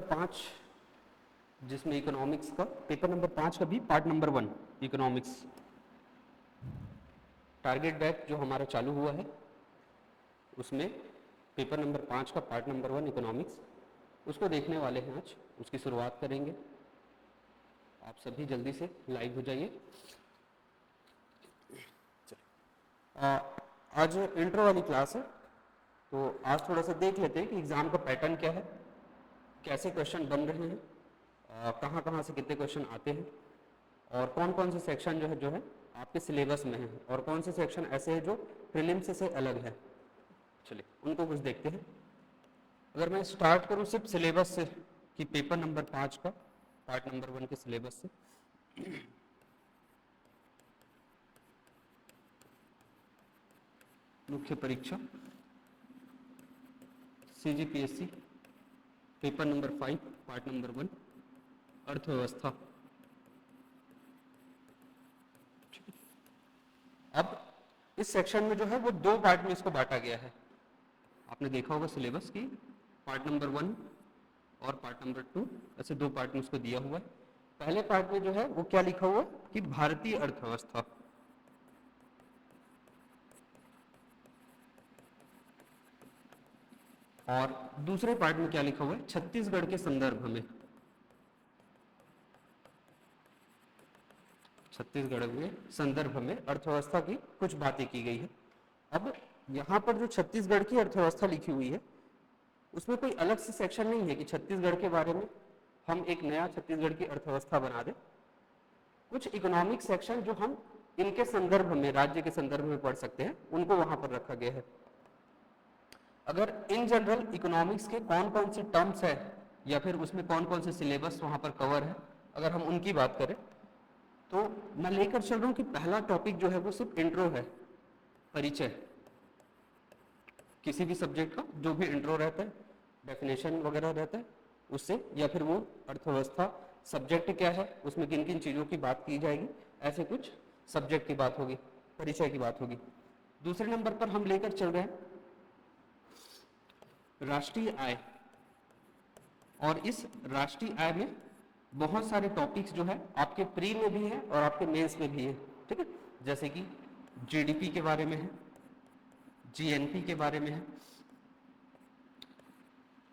5, जिसमें इकोनॉमिक्स का paper number 5 का भी part number 1 economics target batch जो हमारा चालू हुआ है, उसमें पेपर नंबर 5 का पार्ट नंबर 1 इकोनॉमिक्स, उसको देखने वाले हैं। आज उसकी शुरुआत करेंगे। आप सभी जल्दी से लाइव हो जाइए। आज इंट्रो वाली क्लास है, तो आज थोड़ा सा देख लेते हैं कि एग्ज़ाम का पैटर्न क्या है, कैसे क्वेश्चन बन रहे हैं, कहाँ कहाँ से कितने क्वेश्चन आते हैं, और कौन कौन से सेक्शन जो है आपके सिलेबस में है, और कौन से सेक्शन ऐसे हैं जो प्रीलिम्स से अलग है। चलिए उनको कुछ देखते हैं। अगर मैं स्टार्ट करूं सिर्फ सिलेबस से कि पेपर नंबर 5 का पार्ट नंबर 1 के सिलेबस से, मुख्य परीक्षा CGPSC paper number 5 part number 1 अर्थव्यवस्था। अब इस सेक्शन में जो है वो 2 पार्ट में इसको बांटा गया है। आपने देखा होगा सिलेबस की पार्ट नंबर 1 और पार्ट नंबर 2, ऐसे 2 पार्ट में उसको दिया हुआ है। पहले पार्ट में जो है वो क्या लिखा हुआ है कि भारतीय अर्थव्यवस्था, और दूसरे पार्ट में क्या लिखा हुआ है छत्तीसगढ़ के संदर्भ में, छत्तीसगढ़ के संदर्भ में अर्थव्यवस्था की कुछ बातें की गई है। अब यहाँ पर जो छत्तीसगढ़ की अर्थव्यवस्था लिखी हुई है, उसमें कोई अलग से सेक्शन नहीं है कि छत्तीसगढ़ के बारे में हम एक नया छत्तीसगढ़ की अर्थव्यवस्था बना दें। कुछ इकोनॉमिक सेक्शन जो हम इनके संदर्भ में, राज्य के संदर्भ में पढ़ सकते हैं, उनको वहां पर रखा गया है। अगर इन जनरल इकोनॉमिक्स के कौन कौन से टर्म्स है या फिर उसमें कौन कौन से सिलेबस वहां पर कवर है, अगर हम उनकी बात करें तो मैं लेकर चल रहा हूं कि पहला टॉपिक जो है वो सिर्फ इंट्रो है, परिचय। किसी भी सब्जेक्ट का जो भी इंट्रो रहता है, डेफिनेशन वगैरह रहता है उससे, या फिर वो अर्थव्यवस्था सब्जेक्ट क्या है, उसमें किन किन चीज़ों की बात की जाएगी, ऐसे कुछ सब्जेक्ट की बात होगी, परिचय की बात होगी। दूसरे नंबर पर हम लेकर चल रहे हैं राष्ट्रीय आय, और इस राष्ट्रीय आय में बहुत सारे टॉपिक्स जो है आपके प्री में भी है और आपके मेंस में भी है, ठीक है। जैसे कि जीडीपी के बारे में है, जीएनपी के बारे में है,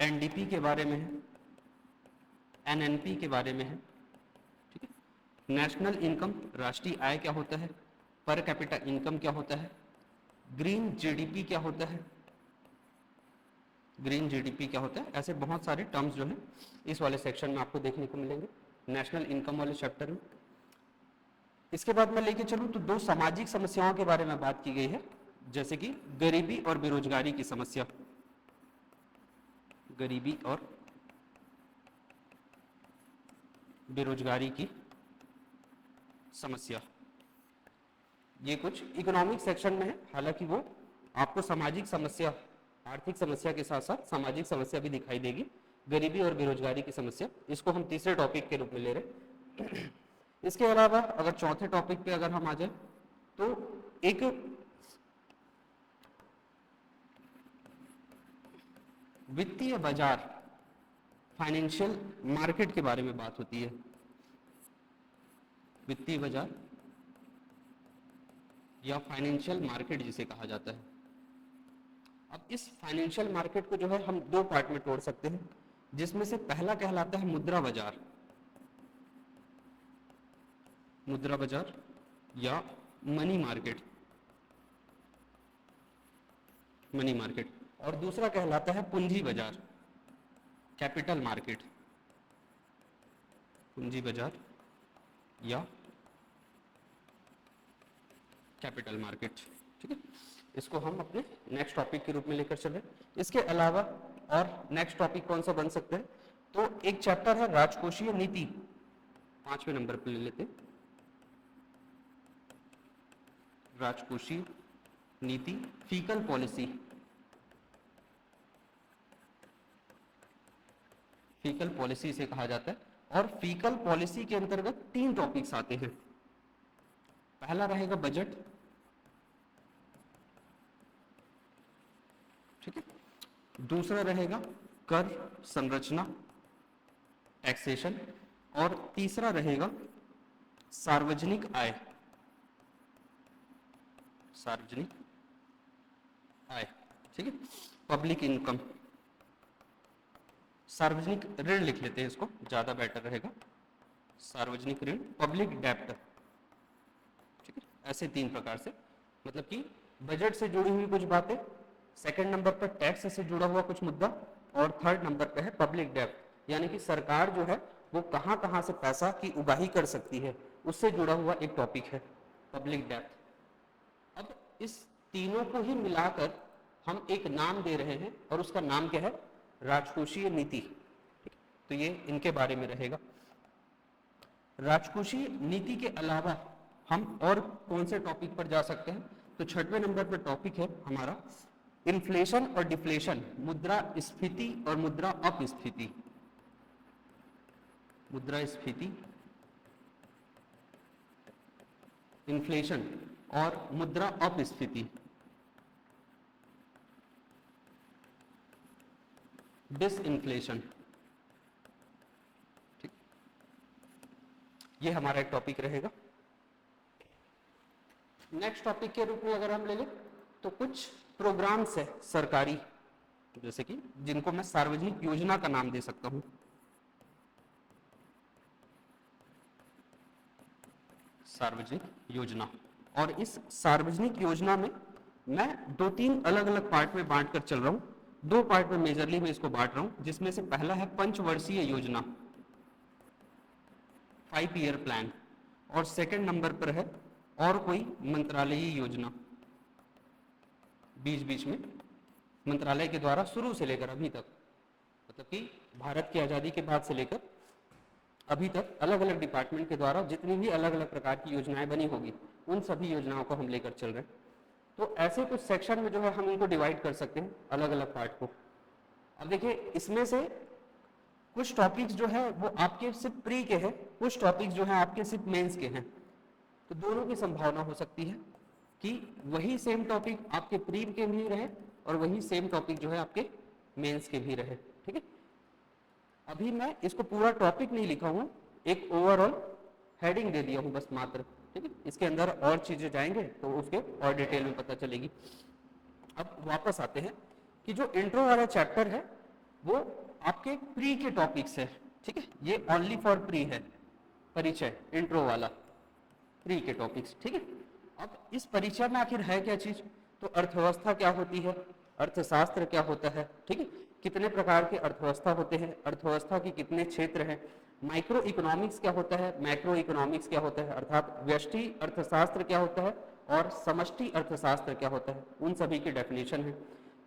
एनडीपी के बारे में है, एनएनपी के बारे में है, ठीक है। नेशनल इनकम, राष्ट्रीय आय क्या होता है, पर कैपिटा इनकम क्या होता है, ग्रीन जीडीपी क्या होता है, ग्रीन जीडीपी क्या होता है, ऐसे बहुत सारे टर्म्स जो है इस वाले सेक्शन में आपको देखने को मिलेंगे, नेशनल इनकम वाले चैप्टर में। इसके बाद मैं लेके चलूं तो 2 सामाजिक समस्याओं के बारे में बात की गई है, जैसे कि गरीबी और बेरोजगारी की समस्या, गरीबी और बेरोजगारी की समस्या। ये कुछ इकोनॉमिक सेक्शन में है, हालांकि वो आपको सामाजिक समस्या, आर्थिक समस्या के साथ साथ सामाजिक समस्या भी दिखाई देगी। गरीबी और बेरोजगारी की समस्या, इसको हम तीसरे टॉपिक के रूप में ले रहे। इसके अलावा अगर चौथे टॉपिक पे अगर हम आ जाए तो एक वित्तीय बाजार, फाइनेंशियल मार्केट के बारे में बात होती है। वित्तीय बाजार या फाइनेंशियल मार्केट जिसे कहा जाता है। अब इस फाइनेंशियल मार्केट को जो है हम 2 पार्ट में तोड़ सकते हैं, जिसमें से पहला कहलाता है मुद्रा बाजार, मुद्रा बाजार या मनी मार्केट, मनी मार्केट, और दूसरा कहलाता है पूंजी बाजार, कैपिटल मार्केट, पूंजी बाजार या कैपिटल मार्केट, ठीक है। इसको हम अपने नेक्स्ट टॉपिक के रूप में लेकर चले। इसके अलावा और नेक्स्ट टॉपिक कौन सा बन सकता है, तो एक चैप्टर है राजकोषीय नीति, 5वें नंबर पर ले लेते हैं, राजकोषीय नीति, फीकल पॉलिसी, फीकल पॉलिसी से कहा जाता है। और फीकल पॉलिसी के अंतर्गत 3 टॉपिक्स आते हैं। पहला रहेगा बजट, ठीक है। दूसरा रहेगा कर संरचना, टैक्सेशन, और तीसरा रहेगा सार्वजनिक आय, सार्वजनिक आय, ठीक है, पब्लिक इनकम। सार्वजनिक ऋण लिख लेते हैं, इसको ज्यादा बेटर रहेगा, सार्वजनिक ऋण, पब्लिक डेब्ट, ठीक है। ऐसे तीन प्रकार से, मतलब कि बजट से जुड़ी हुई कुछ बातें, सेकंड नंबर पर टैक्स से जुड़ा हुआ कुछ मुद्दा, और थर्ड नंबर पे है पब्लिक डेब्ट, यानी कि सरकार जो है वो कहां कहां से पैसा की उगाही कर सकती है, उससे जुड़ा हुआ एक टॉपिक है पब्लिक डेब्ट। अब इस तीनों को ही मिलाकर हम एक नाम दे रहे हैं, और उसका नाम क्या है, राजकोषीय नीति। तो ये इनके बारे में रहेगा। राजकोषीय नीति के अलावा हम और कौन से टॉपिक पर जा सकते हैं, तो छठवें नंबर पर टॉपिक है हमारा इन्फ्लेशन और डिफ्लेशन, मुद्रास्फीति और मुद्रा अपस्फीति, मुद्रास्फीति, इन्फ्लेशन और मुद्रा अपस्फीति, डिसइन्फ्लेशन, ठीक, ये हमारा एक टॉपिक रहेगा। नेक्स्ट टॉपिक के रूप में अगर हम ले लें तो कुछ प्रोग्राम्स है सरकारी, जैसे कि जिनको मैं सार्वजनिक योजना का नाम दे सकता हूं, सार्वजनिक योजना। और इस सार्वजनिक योजना में मैं दो तीन अलग अलग पार्ट में बांट कर चल रहा हूं, दो पार्ट में मेजरली मैं इसको बांट रहा हूं, जिसमें से पहला है पंचवर्षीय योजना, 5 ईयर प्लान, और सेकंड नंबर पर है और कोई मंत्रालयीय योजना, बीच बीच में मंत्रालय के द्वारा शुरू से लेकर अभी तक, मतलब कि भारत की आजादी के बाद से लेकर अभी तक अलग अलग डिपार्टमेंट के द्वारा जितनी भी अलग अलग प्रकार की योजनाएं बनी होगी, उन सभी योजनाओं को हम लेकर चल रहे हैं। तो ऐसे कुछ सेक्शन में जो है हम इनको डिवाइड कर सकते हैं अलग अलग पार्ट को। अब देखिए, इसमें से कुछ टॉपिक्स जो है वो आपके सिर्फ प्री के हैं, कुछ टॉपिक्स जो है आपके सिर्फ मेंस के हैं। तो दोनों की संभावना हो सकती है कि वही सेम टॉपिक आपके प्री के भी रहे और वही सेम टॉपिक जो है आपके मेंस के भी रहे, ठीक है। अभी मैं इसको पूरा टॉपिक नहीं लिखा हूं, एक ओवरऑल हेडिंग दे दिया हूं बस मात्र, ठीक है। इसके अंदर और चीजें जाएंगे तो उसके और डिटेल में पता चलेगी। अब वापस आते हैं कि जो इंट्रो वाला चैप्टर है वो आपके प्री के टॉपिक्स है, ठीक है। ये ओनली फॉर प्री है, परिचय इंट्रो वाला प्री के टॉपिक्स, ठीक है। अब इस परिचय में आखिर है क्या चीज, तो अर्थव्यवस्था क्या होती है, अर्थशास्त्र क्या होता है, ठीक है, कितने प्रकार के अर्थव्यवस्था होते हैं, अर्थव्यवस्था के कितने क्षेत्र हैं, माइक्रो इकोनॉमिक्स क्या होता है, मैक्रो इकोनॉमिक्स क्या होता है, अर्थात व्यष्टि अर्थशास्त्र क्या होता है और समष्टि अर्थशास्त्र क्या होता है, उन सभी की डेफिनेशन है।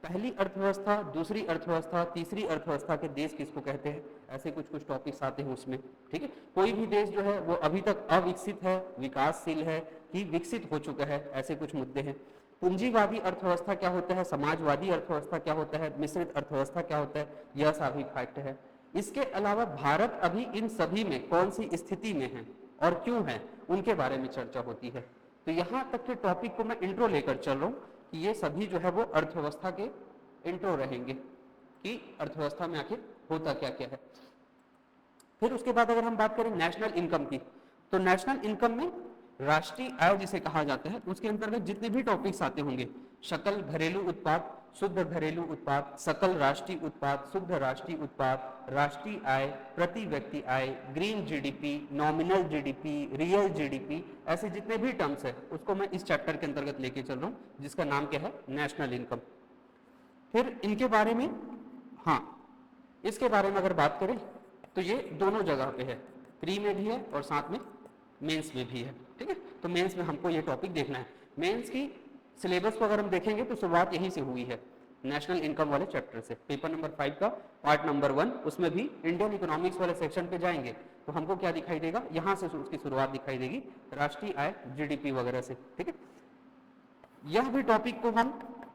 पहली अर्थव्यवस्था, दूसरी अर्थव्यवस्था, तीसरी अर्थव्यवस्था के देश किसको कहते हैं, ऐसे कुछ कुछ टॉपिक्स आते हैं उसमें, ठीक है। कोई भी देश जो है वो अभी तक अविकसित है, विकासशील है कि विकसित हो चुका है, ऐसे कुछ मुद्दे हैं। पूंजीवादी अर्थव्यवस्था क्या होता है, समाजवादी अर्थव्यवस्था क्या होता है, मिश्रित अर्थव्यवस्था क्या होता है, यह सभी फैक्ट है। इसके अलावा भारत अभी इन सभी में कौन सी स्थिति में है और क्यों है, उनके बारे में चर्चा होती है। तो यहाँ तक के टॉपिक को मैं इंट्रो लेकर चल रहा हूँ कि ये सभी जो है वो अर्थव्यवस्था के इंट्रो रहेंगे कि अर्थव्यवस्था में आखिर होता क्या क्या है। फिर उसके बाद अगर हम बात करें नेशनल इनकम की, तो नेशनल इनकम में राष्ट्रीय आय जिसे कहा जाता है, उसके अंतर्गत जितने भी टॉपिक्स आते होंगे, सकल घरेलू उत्पाद, शुद्ध घरेलू उत्पाद, सकल राष्ट्रीय उत्पाद, शुद्ध राष्ट्रीय उत्पाद, राष्ट्रीय आय, प्रति व्यक्ति आय, green GDP, nominal GDP, real GDP, ऐसे जितने भी टर्म्स है उसको मैं इस चैप्टर के अंतर्गत लेके चल रहा हूँ, जिसका नाम क्या है, नेशनल इनकम। फिर इनके बारे में, हाँ, इसके बारे में अगर बात करें तो ये दोनों जगह पे है, प्री में भी है और साथ में मेंस में भी है, ठीक है। तो मेंस में हमको ये टॉपिक देखना है। मेंस की सिलेबस को अगर हम देखेंगे तो शुरुआत यहीं से हुई है, नेशनल इनकम वाले चैप्टर से। पेपर नंबर 5 का पार्ट नंबर 1, उसमें भी इंडियन इकोनॉमिक्स वाले सेक्शन पे जाएंगे तो हमको क्या दिखाई देगा, यहाँ से उसकी शुरुआत दिखाई देगी, राष्ट्रीय आय, जीडीपी वगैरह से, ठीक है। यह भी टॉपिक को हम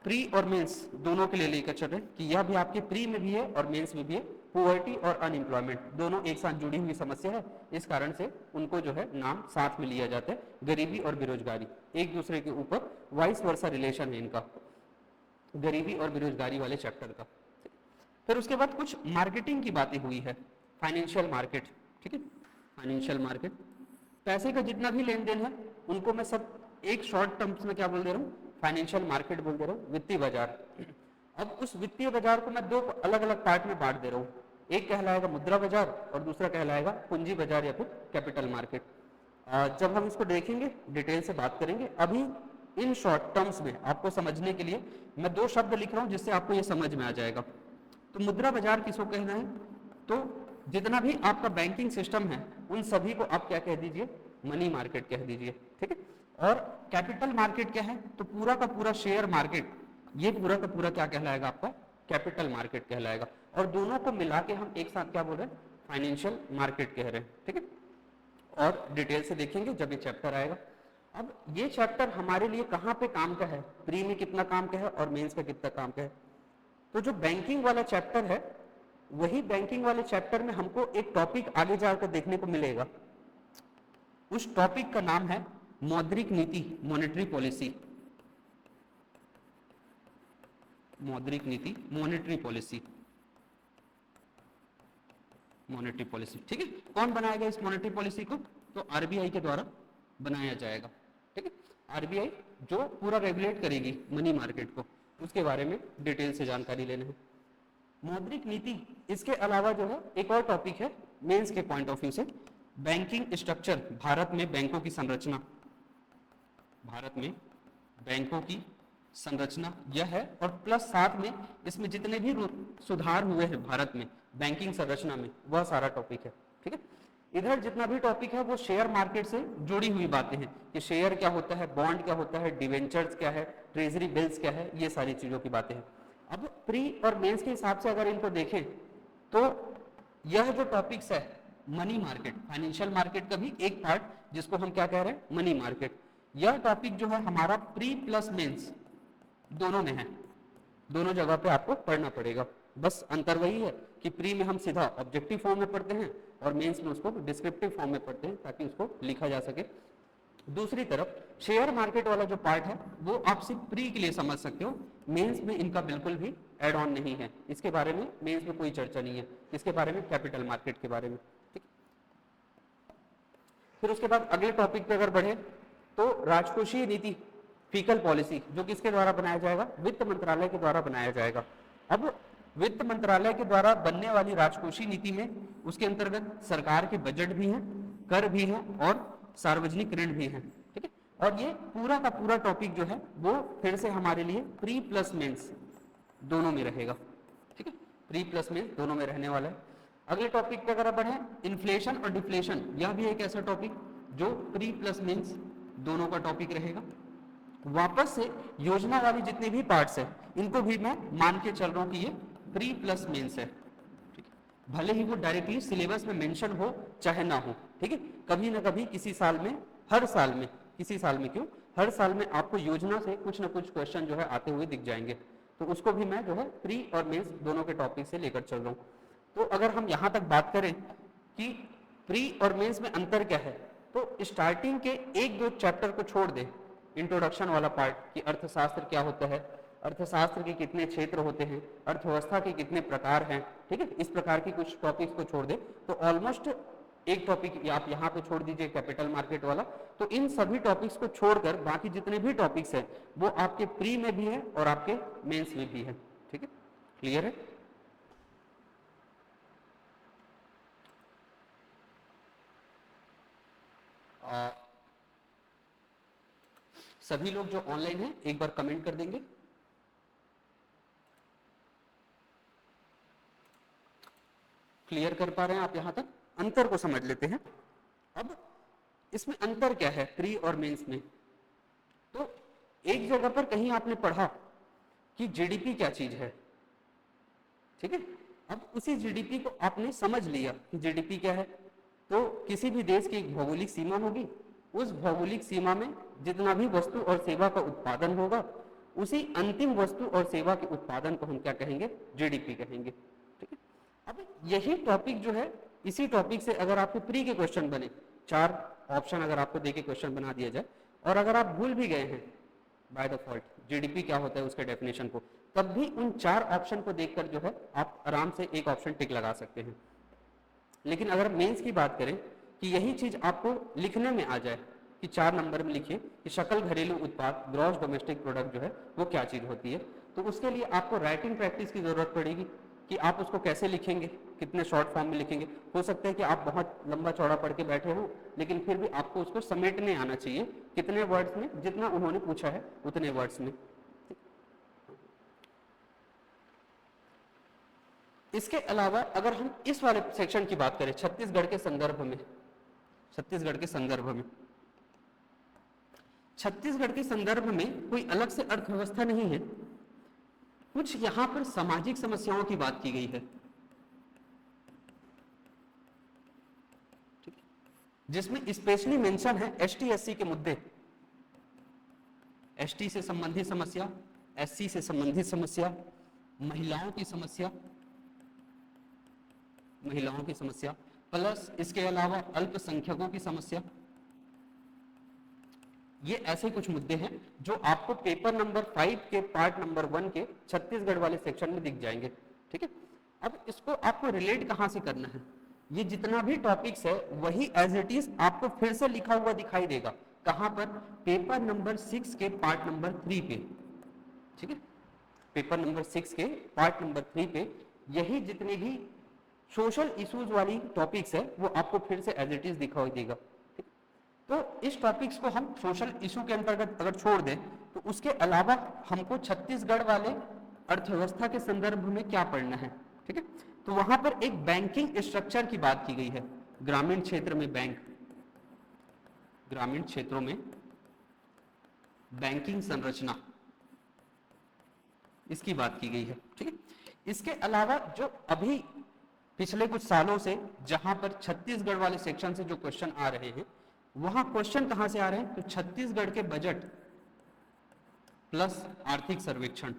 प्री और मेंस दोनों के लिए लेकर चल रहे हैं कि यह भी आपके प्री में भी है और मेंस में भी है। पॉवर्टी और अनएम्प्लॉयमेंट दोनों एक साथ जुड़ी हुई समस्या है, इस कारण से उनको जो है नाम साथ में लिया जाता है। गरीबी और बेरोजगारी एक दूसरे के ऊपर वाइस वर्सा रिलेशन है इनका, गरीबी और बेरोजगारी वाले चैप्टर का। फिर उसके बाद कुछ मार्केटिंग की बातें हुई है फाइनेंशियल मार्केट, ठीक है, फाइनेंशियल मार्केट, पैसे का जितना भी लेन देन है उनको मैं सब एक शॉर्ट टर्म्स में क्या बोल दे रहा हूँ, फाइनेंशियल मार्केट बोल दे रहा हूँ, वित्तीय बाजार। अब उस वित्तीय बाजार को मैं दो अलग अलग पार्ट में बांट दे रहा हूँ, एक कहलाएगा मुद्रा बाजार और दूसरा कहलाएगा पूंजी बाजार या फिर कैपिटल मार्केट। जब हम इसको देखेंगे डिटेल से बात करेंगे, अभी इन शॉर्ट टर्म्स में आपको समझने के लिए मैं दो शब्द लिख रहा हूं जिससे आपको ये समझ में आ जाएगा। तो मुद्रा बाजार किसको कहना है, तो जितना भी आपका बैंकिंग सिस्टम है उन सभी को आप क्या कह दीजिए, मनी मार्केट कह दीजिए, ठीक है। और कैपिटल मार्केट क्या है, तो पूरा का पूरा शेयर मार्केट, ये पूरा का पूरा क्या कहलाएगा आपका, कैपिटल मार्केट कहलाएगा। और दोनों को मिला के हम एक साथ क्या बोल रहे हैं, फाइनेंशियल मार्केट कह रहे हैं, ठीक है। और डिटेल से देखेंगे जब ये चैप्टर आएगा। अब ये चैप्टर हमारे लिए कहाँ पे काम का है, प्री में कितना काम का है और मेंस का कितना काम का है। तो जो बैंकिंग वाला चैप्टर है, वही बैंकिंग वाले चैप्टर में हमको एक टॉपिक आगे जाकर देखने को मिलेगा। उस टॉपिक का नाम है मौद्रिक नीति, मॉनेटरी पॉलिसी, मौद्रिक नीति, मॉनेटरी पॉलिसी, मॉनेटरी पॉलिसी, ठीक है। कौन बनाएगा इस मॉनेटरी पॉलिसी को, तो आरबीआई के द्वारा बनाया जाएगा, ठीक है। आरबीआई जो पूरा रेगुलेट करेगी मनी मार्केट को, उसके बारे में डिटेल से जानकारी लेना है। मौद्रिक नीति, इसके अलावा जो है एक और टॉपिक है मेंस के पॉइंट ऑफ व्यू से, बैंकिंग स्ट्रक्चर, भारत में बैंकों की संरचना, भारत में बैंकों की संरचना यह है, और प्लस साथ में इसमें जितने भी सुधार हुए हैं भारत में बैंकिंग संरचना में, वह सारा टॉपिक है, ठीक है। इधर जितना भी टॉपिक है वो शेयर मार्केट से जुड़ी हुई बातें हैं कि शेयर क्या होता है, बॉन्ड क्या होता है, डिवेंचर्स क्या है, ट्रेजरी बिल्स क्या है, ये सारी चीजों की बातें हैं। अब प्री और मेंस के हिसाब से अगर इनको देखें तो यह जो टॉपिक्स है मनी मार्केट, फाइनेंशियल मार्केट का भी एक पार्ट जिसको हम क्या कह रहे हैं, मनी मार्केट, यह टॉपिक जो है हमारा प्री प्लस मेंस दोनों में है, दोनों जगह पे आपको पढ़ना पड़ेगा। बस अंतर वही है कि प्री में हम सीधा ऑब्जेक्टिव फॉर्म में पढ़ते हैं और मेंस में उसको डिस्क्रिप्टिव फॉर्म में पढ़ते हैं ताकि उसको लिखा जा सके। दूसरी तरफ शेयर मार्केट वाला जो पार्ट है वो आप सिर्फ प्री के लिए समझ सकते हो, मेंस में इनका बिल्कुल भी एड ऑन नहीं है, इसके बारे में मेंस में कोई चर्चा नहीं है, इसके बारे में कैपिटल मार्केट के बारे में, ठीक। फिर उसके बाद अगले टॉपिक पे अगर बढ़े तो राजकोषीय नीति, फिकल पॉलिसी, जो किसके द्वारा बनाया जाएगा, वित्त मंत्रालय के द्वारा बनाया जाएगा। अब वित्त मंत्रालय के द्वारा बनने वाली राजकोषीय नीति में उसके अंतर्गत सरकार के बजट भी हैं, कर भी हैं और सार्वजनिक ऋण भी हैं, ठीक है। और ये पूरा का पूरा टॉपिक जो है वो फिर से हमारे लिए प्री प्लस मेंस दोनों में रहेगा, ठीक है, प्री प्लस मेंस दोनों में रहने वाला है। अगले टॉपिक पे अगर बढ़े, इन्फ्लेशन और डिफ्लेशन, यह भी एक ऐसा टॉपिक जो प्री प्लस मेंस दोनों का टॉपिक रहेगा। वापस से योजना वाली जितने भी पार्ट्स हैं इनको भी मैं मान के चल रहा हूं कि ये प्री प्लस मेंस है, ठीक है, भले ही वो डायरेक्टली सिलेबस में मेंशन हो चाहे ना हो, ठीक है। कभी ना कभी किसी साल में, हर साल में, किसी साल में क्यों, हर साल में आपको योजना से कुछ ना कुछ क्वेश्चन जो है आते हुए दिख जाएंगे, तो उसको भी मैं जो है प्री और मेंस दोनों के टॉपिक से लेकर चल रहा हूँ। तो अगर हम यहाँ तक बात करें कि प्री और मेंस में अंतर क्या है, तो स्टार्टिंग के एक दो चैप्टर को छोड़ दे, इंट्रोडक्शन वाला पार्ट कि अर्थशास्त्र क्या होता है, अर्थशास्त्र के कितने क्षेत्र होते हैं, अर्थव्यवस्था के कितने प्रकार हैं, ठीक है, इस प्रकार की कुछ टॉपिक्स को छोड़ दे तो ऑलमोस्ट एक टॉपिक आप यहाँ पे छोड़ दीजिए कैपिटल मार्केट वाला, तो इन सभी टॉपिक्स को छोड़कर बाकी जितने भी टॉपिक्स हैं वो आपके प्री में भी है और आपके मेंस में भी है, ठीक है, क्लियर है। सभी लोग जो ऑनलाइन हैं एक बार कमेंट कर देंगे। क्लियर कर पा रहे हैं आप यहां तक, अंतर को समझ लेते हैं। अब इसमें अंतर क्या है प्री और मेंस में, तो एक जगह पर कहीं आपने पढ़ा कि जीडीपी क्या चीज है, ठीक है। अब उसी जीडीपी को आपने समझ लिया कि जीडीपी क्या है, तो किसी भी देश की एक भौगोलिक सीमा होगी, उस भौगोलिक सीमा में जितना भी वस्तु और सेवा का उत्पादन होगा उसी अंतिम वस्तु और सेवा के उत्पादन को हम क्या कहेंगे, जीडीपी कहेंगे, ठीक है। अब यही टॉपिक जो है, इसी टॉपिक से अगर आपके प्री के क्वेश्चन बने, 4 ऑप्शन अगर आपको देके क्वेश्चन बना दिया जाए और अगर आप भूल भी गए हैं बाय डिफॉल्ट जीडीपी क्या होता है उसके डेफिनेशन को, तब भी उन 4 ऑप्शन को देखकर जो है आप आराम से एक ऑप्शन टिक लगा सकते हैं। लेकिन अगर मेंस की बात करें कि यही चीज आपको लिखने में आ जाए कि 4 नंबर में लिखिए कि सकल घरेलू उत्पाद ग्रॉस डोमेस्टिक प्रोडक्ट जो है वो क्या चीज होती है, तो उसके लिए आपको राइटिंग प्रैक्टिस की जरूरत पड़ेगी कि आप उसको कैसे लिखेंगे, कितने शॉर्ट फॉर्म में लिखेंगे। हो सकता है कि आप बहुत लंबा चौड़ा पढ़ के बैठे हो, लेकिन फिर भी आपको उसको समेटने आना चाहिए कितने वर्ड्स में, जितना उन्होंने पूछा है उतने वर्ड्स में। इसके अलावा अगर हम इस वाले सेक्शन की बात करें छत्तीसगढ़ के संदर्भ में, छत्तीसगढ़ के संदर्भ में, छत्तीसगढ़ के संदर्भ में कोई अलग से अर्थव्यवस्था नहीं है, कुछ यहां पर सामाजिक समस्याओं की बात की गई है, जिसमें स्पेशली मेंशन है एसटी एससी के मुद्दे, एसटी से संबंधित समस्या, एससी से संबंधित समस्या, महिलाओं की समस्या, महिलाओं की समस्या, प्लस इसके अलावा अल्पसंख्यकों की समस्या। ये ऐसे कुछ मुद्दे हैं जो आपको पेपर नंबर 5 के पार्ट नंबर 1 के छत्तीसगढ़ वाले सेक्शन में दिख जाएंगे। ठीक है, अब इसको आपको रिलेट कहां से करना है, ये जितना भी टॉपिक्स है वही एज इट इज आपको फिर से लिखा हुआ दिखाई देगा। कहां पर? पेपर नंबर 6 के पार्ट नंबर 3 पे। ठीक है, पेपर नंबर 6 के पार्ट नंबर 3 पे यही जितने भी सोशल इश्यूज वाली टॉपिक्स है वो आपको फिर से एज इट इज दिखाई देगा। तो इस टॉपिक्स को हम सोशल इशू के अंतर्गत अगर छोड़ दें तो उसके अलावा हमको छत्तीसगढ़ वाले अर्थव्यवस्था के संदर्भ में क्या पढ़ना है। ठीक है, तो वहां पर एक बैंकिंग स्ट्रक्चर की बात की गई है, ग्रामीण क्षेत्र में बैंक, ग्रामीण क्षेत्रों में बैंकिंग संरचना, इसकी बात की गई है। ठीक है, इसके अलावा जो अभी पिछले कुछ सालों से जहां पर छत्तीसगढ़ वाले सेक्शन से जो क्वेश्चन आ रहे हैं, वहां क्वेश्चन कहां से आ रहे हैं, तो छत्तीसगढ़ के बजट प्लस आर्थिक सर्वेक्षण,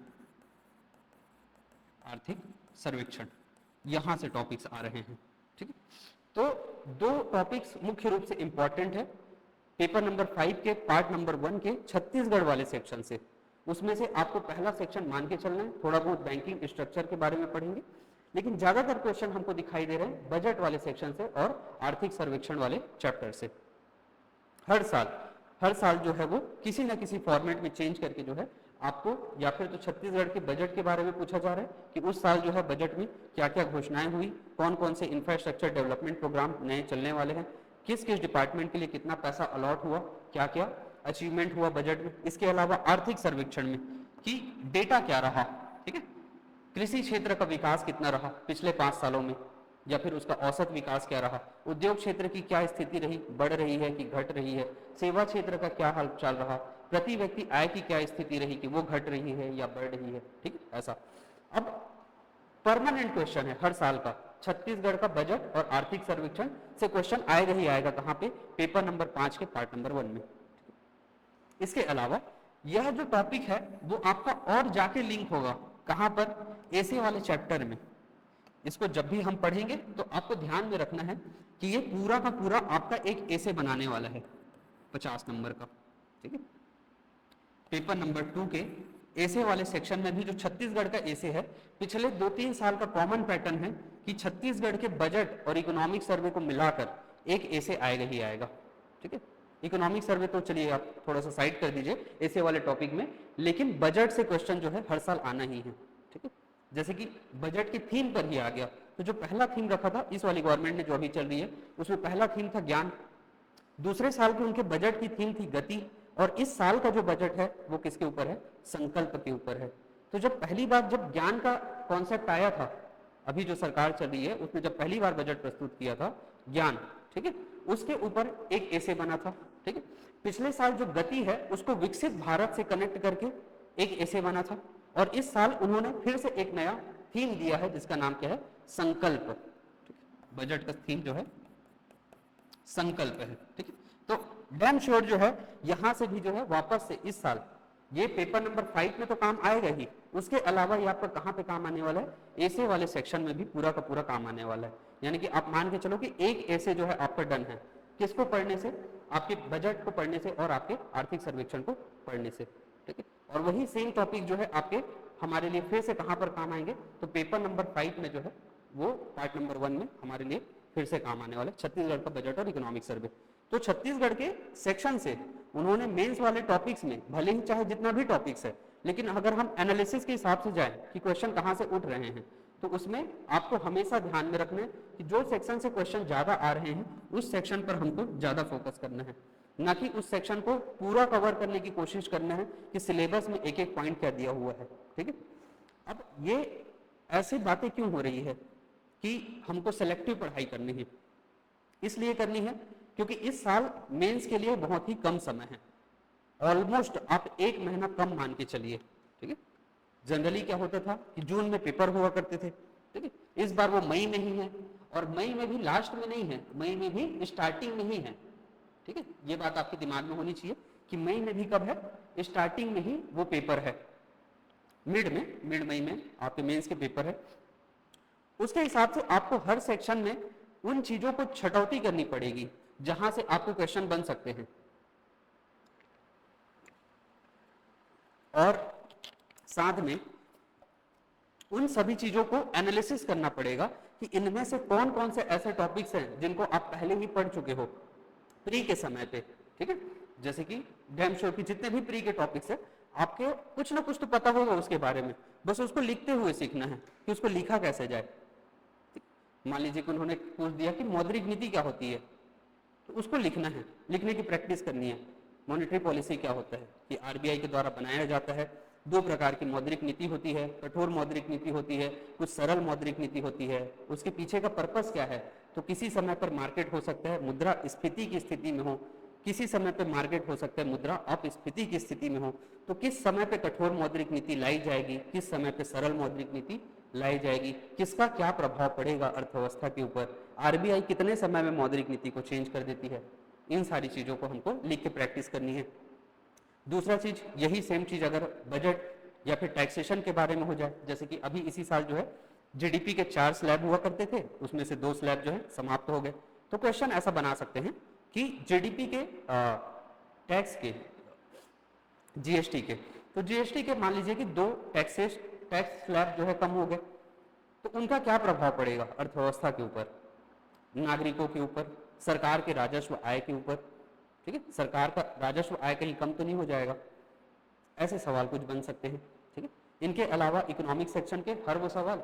आर्थिक सर्वेक्षण, यहां से टॉपिक्स आ रहे हैं। ठीक है, तो दो टॉपिक्स मुख्य रूप से इंपॉर्टेंट है पेपर नंबर 5 के पार्ट नंबर 1 के छत्तीसगढ़ वाले सेक्शन से। उसमें से आपको पहला सेक्शन मान के चलना है, थोड़ा बहुत बैंकिंग स्ट्रक्चर के बारे में पढ़ेंगे, लेकिन ज्यादातर क्वेश्चन हमको दिखाई दे रहे हैं बजट वाले सेक्शन से और आर्थिक सर्वेक्षण वाले चैप्टर से। हर साल जो है वो किसी ना किसी फॉर्मेट में चेंज करके जो है आपको, या फिर तो छत्तीसगढ़ के बजट के बारे में पूछा जा रहा है कि उस साल जो है बजट में क्या क्या घोषणाएं हुई, कौन कौन से इंफ्रास्ट्रक्चर डेवलपमेंट प्रोग्राम नए चलने वाले हैं, किस किस डिपार्टमेंट के लिए कितना पैसा अलॉट हुआ, क्या क्या अचीवमेंट हुआ बजट में। इसके अलावा आर्थिक सर्वेक्षण में कि डेटा क्या रहा, ठीक है, कृषि क्षेत्र का विकास कितना रहा पिछले 5 सालों में, या फिर उसका औसत विकास क्या रहा, उद्योग क्षेत्र की क्या स्थिति रही, बढ़ रही है कि घट रही है, सेवा क्षेत्र का क्या हाल चाल रहा, प्रति व्यक्ति आय की क्या स्थिति रही कि वो घट रही है या बढ़ रही है। ठीक है, ऐसा अब परमानेंट क्वेश्चन है हर साल का, छत्तीसगढ़ का बजट और आर्थिक सर्वेक्षण से क्वेश्चन आएगा ही आएगा। कहाँ पे? पेपर नंबर 5 के पार्ट नंबर 1 में। इसके अलावा यह जो टॉपिक है वो आपका और जाके लिंक होगा कहां पर? ऐसे वाले चैप्टर में। इसको जब भी हम पढ़ेंगे तो आपको ध्यान में रखना है कि ये पूरा का पूरा आपका एक ऐसे बनाने वाला है 50 नंबर का। ठीक है, पेपर नंबर 2 के ऐसे वाले सेक्शन में भी जो छत्तीसगढ़ का ऐसे है, पिछले 2-3 साल का कॉमन पैटर्न है कि छत्तीसगढ़ के बजट और इकोनॉमिक सर्वे को मिलाकर एक ऐसे आएगा ही आएगा। ठीक है, इकोनॉमिक सर्वे तो चलिए आप थोड़ा सा साइड कर दीजिए ऐसे वाले टॉपिक में, लेकिन बजट से क्वेश्चन जो है हर साल आना ही है। ठीक है, जैसे कि बजट की थीम पर ही आ गया, तो जो पहला थीम रखा था इस वाली गवर्नमेंट ने जो अभी चल रही है, उसमें पहला थीम था ज्ञान, दूसरे साल के उनके बजट की थीम थी गति, और इस साल का जो बजट है वो किसके ऊपर है? संकल्प के ऊपर है। तो जब पहली बार जब ज्ञान का कॉन्सेप्ट आया था, अभी जो सरकार चल रही है उसने जब पहली बार बजट प्रस्तुत किया था ज्ञान, ठीक है, उसके ऊपर एक ऐसे बना था। ठीक है, पिछले साल जो गति है उसको विकसित भारत से कनेक्ट करके एक ऐसे बना था, और इस साल उन्होंने फिर से एक नया थीम दिया है जिसका नाम क्या है? संकल्प। बजट का थीम जो है संकल्प है। ठीक है, तो डैम श्योर जो है यहां से भी जो है वापस से इस साल ये पेपर नंबर 5 में तो काम आएगा ही, उसके अलावा ये आपका कहां पे काम आने वाला है? ऐसे वाले सेक्शन में भी पूरा का पूरा काम आने वाला है। यानी कि आप मान के चलो कि एक ऐसे जो है आपका डन है, किसको पढ़ने से? आपके बजट को पढ़ने से और आपके आर्थिक सर्वेक्षण को पढ़ने से। ठीक है, और वही सेम टॉपिक जो है आपके हमारे लिए फिर से कहां पर काम आएंगे? तो पेपर नंबर 5 में जो है वो पार्ट नंबर 1 में हमारे लिए फिर से काम आने वाला, छत्तीसगढ़ का बजट और इकोनॉमिक सर्वे। तो छत्तीसगढ़ के सेक्शन से उन्होंने मेंस वाले टॉपिक्स में भले ही चाहे जितना भी टॉपिक्स है, लेकिन अगर हम एनालिसिस के हिसाब से जाएं कि क्वेश्चन कहां से उठ रहे हैं, तो उसमें आपको हमेशा ध्यान में रखना है कि जो सेक्शन से क्वेश्चन ज्यादा आ रहे हैं उस सेक्शन पर हमको ज्यादा फोकस करना है, ना कि उस सेक्शन को पूरा कवर करने की कोशिश करना है कि सिलेबस में एक एक पॉइंट क्या दिया हुआ है। ठीक है, अब ये ऐसी बातें क्यों हो रही है कि हमको सेलेक्टिव पढ़ाई करनी है? इसलिए करनी है क्योंकि इस साल मेंस के लिए बहुत ही कम समय है, ऑलमोस्ट आप 1 महीना कम मान के चलिए। ठीक है, जनरली क्या होता था कि जून में पेपर हुआ करते थे। ठीक है, इस बार वो मई में ही है, और मई में भी लास्ट में नहीं है, मई में भी स्टार्टिंग में ही है। ठीक है, ये बात आपके दिमाग में होनी चाहिए कि मई में भी कब है, स्टार्टिंग में ही वो पेपर है, मिड मई में आपके मेंस के पेपर है। उसके हिसाब से आपको हर सेक्शन में उन चीजों को छटौती करनी पड़ेगी जहां से आपको क्वेश्चन बन सकते हैं, और साथ में उन सभी चीजों को एनालिसिस करना पड़ेगा कि इनमें से कौन कौन से ऐसे टॉपिक्स हैं जिनको आप पहले ही पढ़ चुके हो प्री के समय पे। ठीक है, जैसे कि डैम श्योर की जितने भी प्री के टॉपिक्स हैं आपके कुछ ना कुछ तो पता होगा उसके बारे में, बस उसको लिखते हुए सीखना है कि उसको लिखा कैसे जाए। मान लीजिए कि उन्होंने पूछ दिया कि मौद्रिक नीति क्या होती है, तो उसको लिखना है, लिखने की प्रैक्टिस करनी है। मॉनेटरी पॉलिसी क्या होता है कि आरबीआई के द्वारा बनाया जाता है, 2 प्रकार की मौद्रिक नीति होती है, कठोर मौद्रिक नीति होती है, कुछ सरल मौद्रिक नीति होती है। उसके पीछे का पर्पस क्या है, तो किसी समय पर मार्केट हो सकता है मुद्रा स्फीति की स्थिति में हो, किसी समय पे मार्केट हो सकता है मुद्रा अपस्फीति की स्थिति में हो, तो किस समय पे कठोर मौद्रिक नीति लाई जाएगी, किस समय पे सरल मौद्रिक नीति लाई जाएगी, किसका क्या प्रभाव पड़ेगा अर्थव्यवस्था के ऊपर, आरबीआई कितने समय में मौद्रिक नीति को चेंज कर देती है। इन सारी चीजों को हमको लिख के प्रैक्टिस करनी है। दूसरा चीज, यही सेम चीज अगर बजट या फिर टैक्सेशन के बारे में हो जाए, जैसे कि अभी इसी साल जो है जीडीपी के 4 स्लैब हुआ करते थे, उसमें से 2 स्लैब जो है समाप्त हो गए। तो क्वेश्चन ऐसा बना सकते हैं कि जीडीपी के टैक्स के जीएसटी के, तो जीएसटी के मान लीजिए कि 2 टैक्स स्लैब जो है कम हो गए, तो उनका क्या प्रभाव पड़ेगा अर्थव्यवस्था के ऊपर, नागरिकों के ऊपर, सरकार के राजस्व आय के ऊपर। ठीक है, सरकार का राजस्व आय कहीं कम तो नहीं हो जाएगा, ऐसे सवाल कुछ बन सकते हैं। ठीक है, इनके अलावा इकोनॉमिक सेक्शन के हर वो सवाल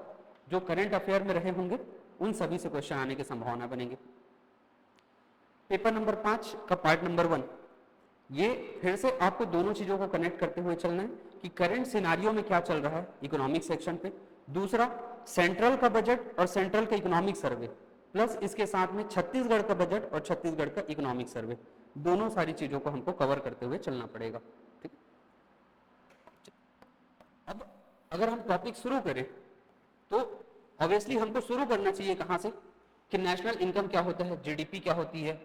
जो करंट अफेयर में रहे होंगे उन सभी से क्वेश्चन आने की संभावना बनेंगे। पेपर नंबर 5 का पार्ट नंबर 1, ये फिर से आपको दोनों चीजों को कनेक्ट करते हुए चलना है कि करंट सिनारियो में क्या चल रहा है इकोनॉमिक सेक्शन पे, दूसरा सेंट्रल का बजट और सेंट्रल का इकोनॉमिक सर्वे, प्लस इसके साथ में छत्तीसगढ़ का बजट और छत्तीसगढ़ का इकोनॉमिक सर्वे, दोनों सारी चीजों को हमको कवर करते हुए चलना पड़ेगा। ठीक, अब अगर हम टॉपिक शुरू करें तो ऑब्वियसली हमको शुरू करना चाहिए कहां से, कि नेशनल इनकम क्या होता है, जीडीपी क्या होती है,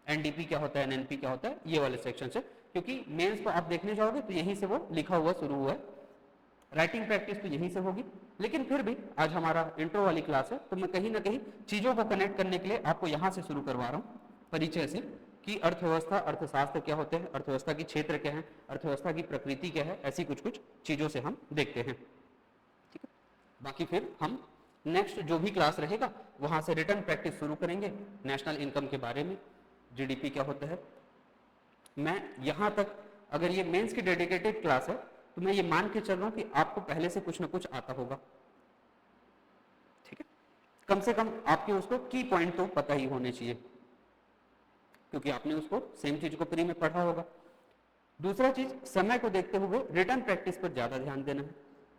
एनडीपी क्या होता है, एनएनपी क्या होता है, ये वाले सेक्शन से, क्योंकि मेंस को आप देखने जाओगे तो यहीं से वो लिखा हुआ शुरू हुआ है, राइटिंग प्रैक्टिस तो यहीं से होगी। लेकिन फिर भी आज हमारा इंट्रो वाली क्लास है, तो मैं कहीं ना कहीं चीजों को कनेक्ट करने के लिए आपको यहाँ से शुरू करवा रहा हूँ परिचय से, कि अर्थव्यवस्था, अर्थशास्त्र क्या होते हैं, अर्थव्यवस्था की क्षेत्र क्या है, अर्थव्यवस्था की प्रकृति क्या है, ऐसी कुछ कुछ चीजों से हम देखते हैं। ठीक है, बाकी फिर हम नेक्स्ट जो भी क्लास रहेगा वहां से रिटर्न प्रैक्टिस शुरू करेंगे नेशनल इनकम के बारे में, जीडीपी क्या होता है। मैं यहां तक, अगर ये मेंस की डेडिकेटेड क्लास है तो मैं ये मान के चल रहा हूं कि आपको पहले से कुछ ना कुछ आता होगा। ठीक है, कम से कम आपके उसको की पॉइंट तो पता ही होने चाहिए, क्योंकि आपने उसको सेम चीज को प्री में पढ़ा होगा। दूसरा चीज, समय को देखते हुए रिटर्न प्रैक्टिस पर ज्यादा ध्यान देना है।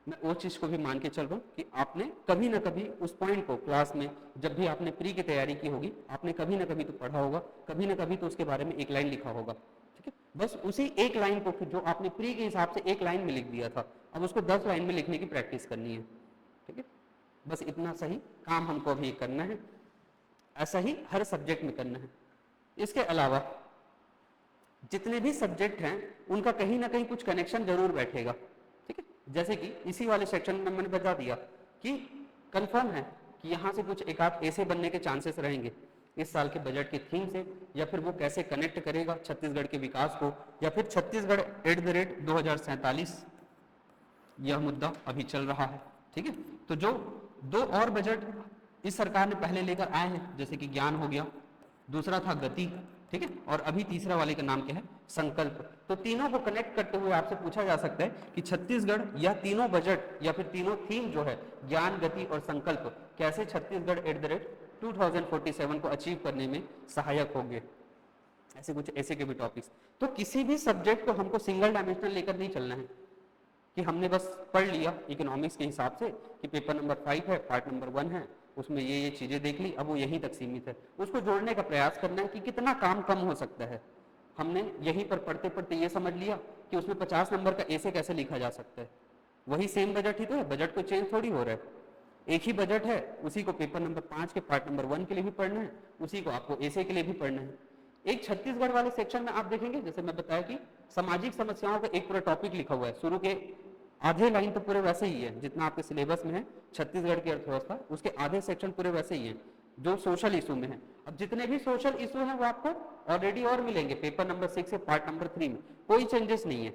मैं वो चीज को भी मान के चल रहा हूँ कि आपने कभी ना कभी उस पॉइंट को क्लास में, जब भी आपने प्री की तैयारी की होगी, आपने कभी ना कभी तो पढ़ा होगा, कभी ना कभी तो उसके बारे में एक लाइन लिखा होगा। ठीक है, बस उसी एक लाइन को फिर जो आपने प्री के हिसाब से एक लाइन में लिख दिया था, अब उसको 10 लाइन में लिखने की प्रैक्टिस करनी है। ठीक है, बस इतना सही काम हमको अभी करना है, ऐसा ही हर सब्जेक्ट में करना है। इसके अलावा जितने भी सब्जेक्ट हैं उनका कहीं ना कहीं कुछ कनेक्शन जरूर बैठेगा। ठीक है, जैसे कि इसी वाले सेक्शन में मैंने बता दिया कि कंफर्म है कि यहाँ से कुछ एक आध ऐसे बनने के चांसेस रहेंगे इस साल के बजट के थीम से, या फिर वो कैसे कनेक्ट करेगा छत्तीसगढ़ के विकास को, या फिर छत्तीसगढ़ @ 2047 यह मुद्दा अभी चल रहा है। ठीक है, तो जो 2 और बजट इस सरकार ने पहले लेकर आए हैं, जैसे कि ज्ञान हो गया, दूसरा था गति, ठीक है, और अभी तीसरा वाले का नाम क्या है, संकल्प। तो तीनों को कनेक्ट करते हुए आपसे पूछा जा सकता है कि छत्तीसगढ़ या तीनों बजट या फिर तीनों थीम जो है ज्ञान, गति और संकल्प, कैसे छत्तीसगढ़ @2047 को अचीव करने में सहायक होंगे। ऐसे कुछ ऐसे के भी टॉपिक्स। तो किसी भी सब्जेक्ट को हमको सिंगल डायमेंशनल लेकर नहीं चलना है कि हमने बस पढ़ लिया इकोनॉमिक्स के हिसाब से कि पेपर नंबर 5 है, पार्ट नंबर 1 है, उसमें ये चीजें देख ली, अब वो यहीं तक सीमित है। उसको जोड़ने का प्रयास करना है कि कितना काम कम हो सकता है। हमने यहीं पर पढ़ते पढ़ते ये समझ लिया कि उसमें 50 नंबर का ऐसे कैसे लिखा जा सकता है। वही सेम बजट ही तो है, बजट को चेंज थोड़ी हो रहा है, एक ही बजट है, उसी को पेपर नंबर 5 के पार्ट नंबर 1 के लिए भी पढ़ना है, उसी को आपको ऐसे के लिए भी पढ़ना है। एक छत्तीसगढ़ वाले सेक्शन में आप देखेंगे, जैसे मैं बताया कि सामाजिक समस्याओं का एक पूरा टॉपिक लिखा हुआ है, शुरू के आधे लाइन तो पूरे वैसे ही है जितना आपके सिलेबस में है छत्तीसगढ़ की अर्थव्यवस्था, उसके आधे सेक्शन पूरे वैसे ही है जो सोशल इशू में है। अब जितने भी सोशल इशू हैं वो आपको ऑलरेडी और मिलेंगे पेपर नंबर 6 से पार्ट नंबर 3 में, कोई चेंजेस नहीं है,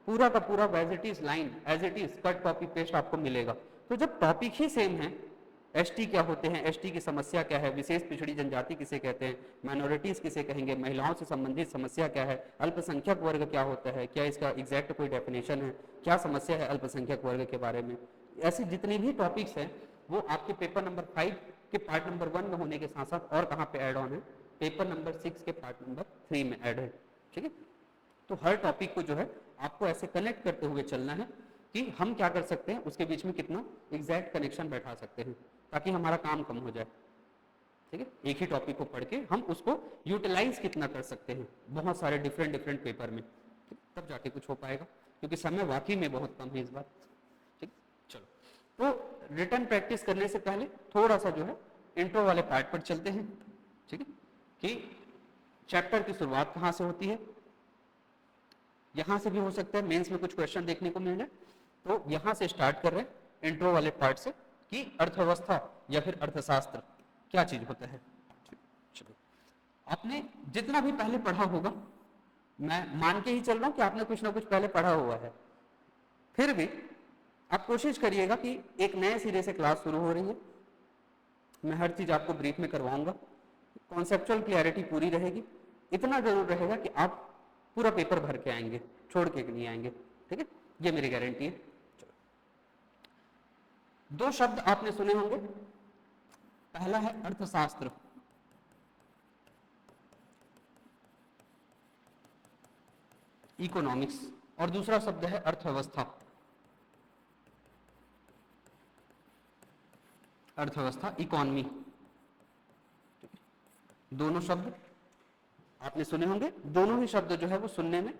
पूरा का पूरा as it is line as it is cut copy paste आपको मिलेगा। तो जब टॉपिक ही सेम है, एसटी क्या होते हैं, एसटी की समस्या क्या है, विशेष पिछड़ी जनजाति किसे कहते हैं, माइनॉरिटीज किसे कहेंगे, महिलाओं से संबंधित समस्या क्या है, अल्पसंख्यक वर्ग क्या होता है, क्या इसका एग्जैक्ट कोई डेफिनेशन है, क्या समस्या है अल्पसंख्यक वर्ग के बारे में, ऐसे जितने भी टॉपिक्स हैं वो आपके पेपर नंबर 5 के पार्ट नंबर 1 में होने के साथ साथ और कहाँ पे ऐड ऑन है, पेपर नंबर 6 के पार्ट नंबर 3 में ऐड है। ठीक है, तो हर टॉपिक को जो है आपको ऐसे कनेक्ट करते हुए चलना है कि हम क्या कर सकते हैं, उसके बीच में कितना एग्जैक्ट कनेक्शन बैठा सकते हैं ताकि हमारा काम कम हो जाए। ठीक है, एक ही टॉपिक को पढ़ के हम उसको यूटिलाइज कितना कर सकते हैं बहुत सारे डिफरेंट पेपर में, तब जाके कुछ हो पाएगा, क्योंकि समय वाकई में बहुत कम है इस बार। ठीक, चलो तो रिटर्न प्रैक्टिस करने से पहले थोड़ा सा जो है इंट्रो वाले पार्ट पर चलते हैं। ठीक है, कि चैप्टर की शुरुआत कहाँ से होती है, यहां से भी हो सकता है मेंस में कुछ क्वेश्चन देखने को मिल जाए, तो यहां से स्टार्ट कर रहे हैं इंट्रो वाले पार्ट से कि अर्थव्यवस्था या फिर अर्थशास्त्र क्या चीज होता है। चलो, आपने जितना भी पहले पढ़ा होगा, मैं मान के ही चल रहा हूं कि आपने कुछ ना कुछ पहले पढ़ा हुआ है, फिर भी आप कोशिश करिएगा कि एक नए सिरे से क्लास शुरू हो रही है, मैं हर चीज आपको ब्रीफ में करवाऊंगा, कॉन्सेप्चुअल क्लैरिटी पूरी रहेगी, इतना जरूर रहेगा कि आप पूरा पेपर भर के आएंगे, छोड़ के नहीं आएंगे। ठीक है, ये मेरी गारंटी है। चलो, दो शब्द आपने सुने होंगे, पहला है अर्थशास्त्र, इकोनॉमिक्स, और दूसरा शब्द है अर्थव्यवस्था, अर्थव्यवस्था इकोनॉमी। दोनों शब्द आपने सुने होंगे, दोनों ही शब्द जो है वो सुनने में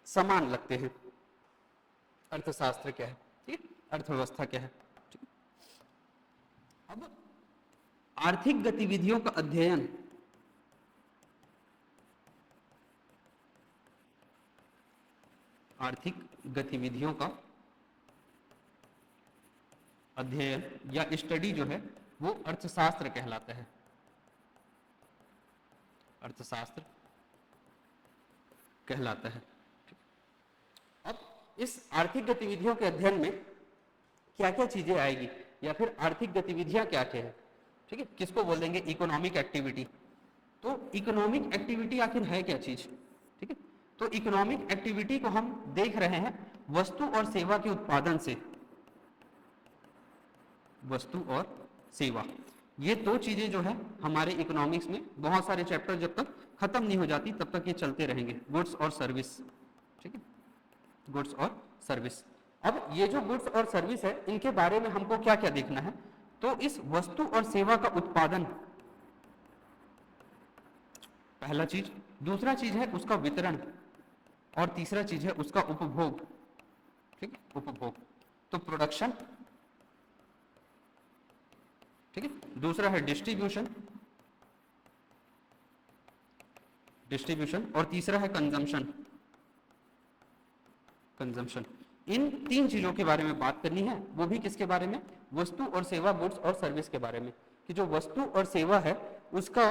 समान लगते हैं। अर्थशास्त्र क्या है, ठीक, अर्थव्यवस्था क्या है। ठीक, अब आर्थिक गतिविधियों का अध्ययन, आर्थिक गतिविधियों का अध्ययन या स्टडी जो है वो अर्थशास्त्र कहलाता है, अर्थशास्त्र कहलाता है। अब इस आर्थिक गतिविधियों के अध्ययन में क्या क्या चीजें आएगी या फिर आर्थिक गतिविधियां क्या क्या है, ठीक है, किसको बोलेंगे इकोनॉमिक एक्टिविटी। तो इकोनॉमिक एक्टिविटी आखिर है क्या चीज, ठीक है, तो इकोनॉमिक एक्टिविटी को हम देख रहे हैं वस्तु और सेवा के उत्पादन से, वस्तु और सेवा, ये दो चीजें जो है हमारे इकोनॉमिक्स में बहुत सारे चैप्टर जब तक खत्म नहीं हो जाती तब तक ये चलते रहेंगे, गुड्स और सर्विस। ठीक है, गुड्स और सर्विस। अब ये जो गुड्स और सर्विस है इनके बारे में हमको क्या क्या देखना है, तो इस वस्तु और सेवा का उत्पादन पहला चीज, दूसरा चीज है उसका वितरण, और तीसरा चीज है उसका उपभोग। ठीक है, उपभोग, तो प्रोडक्शन, ठीक है, दूसरा है डिस्ट्रीब्यूशन, डिस्ट्रीब्यूशन, और तीसरा है कंजम्पशन, कंजम्पशन। इन तीन चीजों के बारे में बात करनी है, वो भी किसके बारे में, वस्तु और सेवा, गुड्स और सर्विस के बारे में, कि जो वस्तु और सेवा है उसका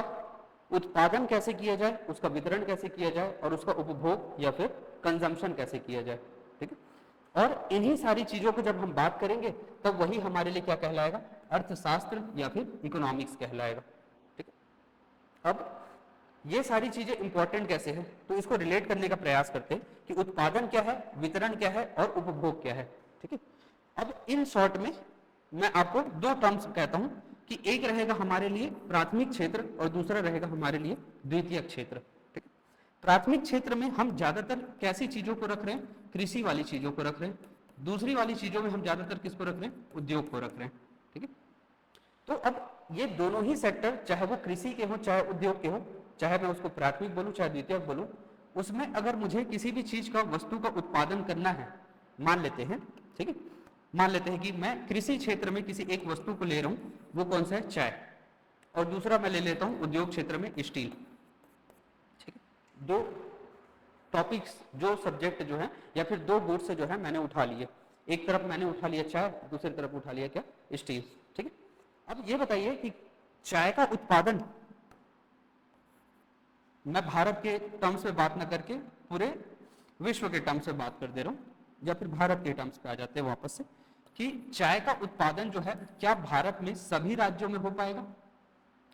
उत्पादन कैसे किया जाए, उसका वितरण कैसे किया जाए, और उसका उपभोग या फिर कंजम्पशन कैसे किया जाए। ठीक है, और इन्हीं सारी चीजों को जब हम बात करेंगे तब वही हमारे लिए क्या कहलाएगा, अर्थशास्त्र या फिर इकोनॉमिक्स कहलाएगा। ठीक है, अब ये सारी चीजें इंपॉर्टेंट कैसे है, तो इसको रिलेट करने का प्रयास करते हैं कि उत्पादन क्या है, वितरण क्या है और उपभोग क्या है। ठीक है, अब इन शॉर्ट में मैं आपको दो टर्म्स कहता हूं कि एक रहेगा हमारे लिए प्राथमिक क्षेत्र और दूसरा रहेगा हमारे लिए द्वितीयक क्षेत्र। ठीक है, प्राथमिक क्षेत्र में हम ज्यादातर कैसी चीजों को रख रहे हैं, कृषि वाली चीजों को रख रहे हैं। दूसरी वाली चीजों में हम ज्यादातर किसको रख रहे हैं, उद्योग को रख रहे हैं। ठीक है, तो अब ये दोनों ही सेक्टर, चाहे वो कृषि के हो चाहे उद्योग के हो, चाहे मैं उसको प्राथमिक बोलूं चाहे द्वितीयक बोलूं, उसमें अगर मुझे किसी भी चीज का, वस्तु का उत्पादन करना है, मान लेते हैं, ठीक है, मान लेते हैं कि मैं कृषि क्षेत्र में किसी एक वस्तु को ले रहा हूं, वो कौन सा है, चाय, और दूसरा मैं ले लेता हूं उद्योग क्षेत्र में स्टील। ठीक है, दो टॉपिक्स, जो सब्जेक्ट जो है या फिर दो गुड्स जो है मैंने उठा लिए, एक तरफ मैंने उठा लिया चाय, दूसरी तरफ उठा लिया क्या, स्टील। ठीक है, अब ये बताइए कि चाय का उत्पादन, मैं भारत के टर्म्स में बात ना करके पूरे विश्व के टर्म्स में बात कर दे रहा हूं, या फिर भारत के टर्म्स पे आ जाते हैं वापस से, कि चाय का उत्पादन जो है क्या भारत में सभी राज्यों में हो पाएगा,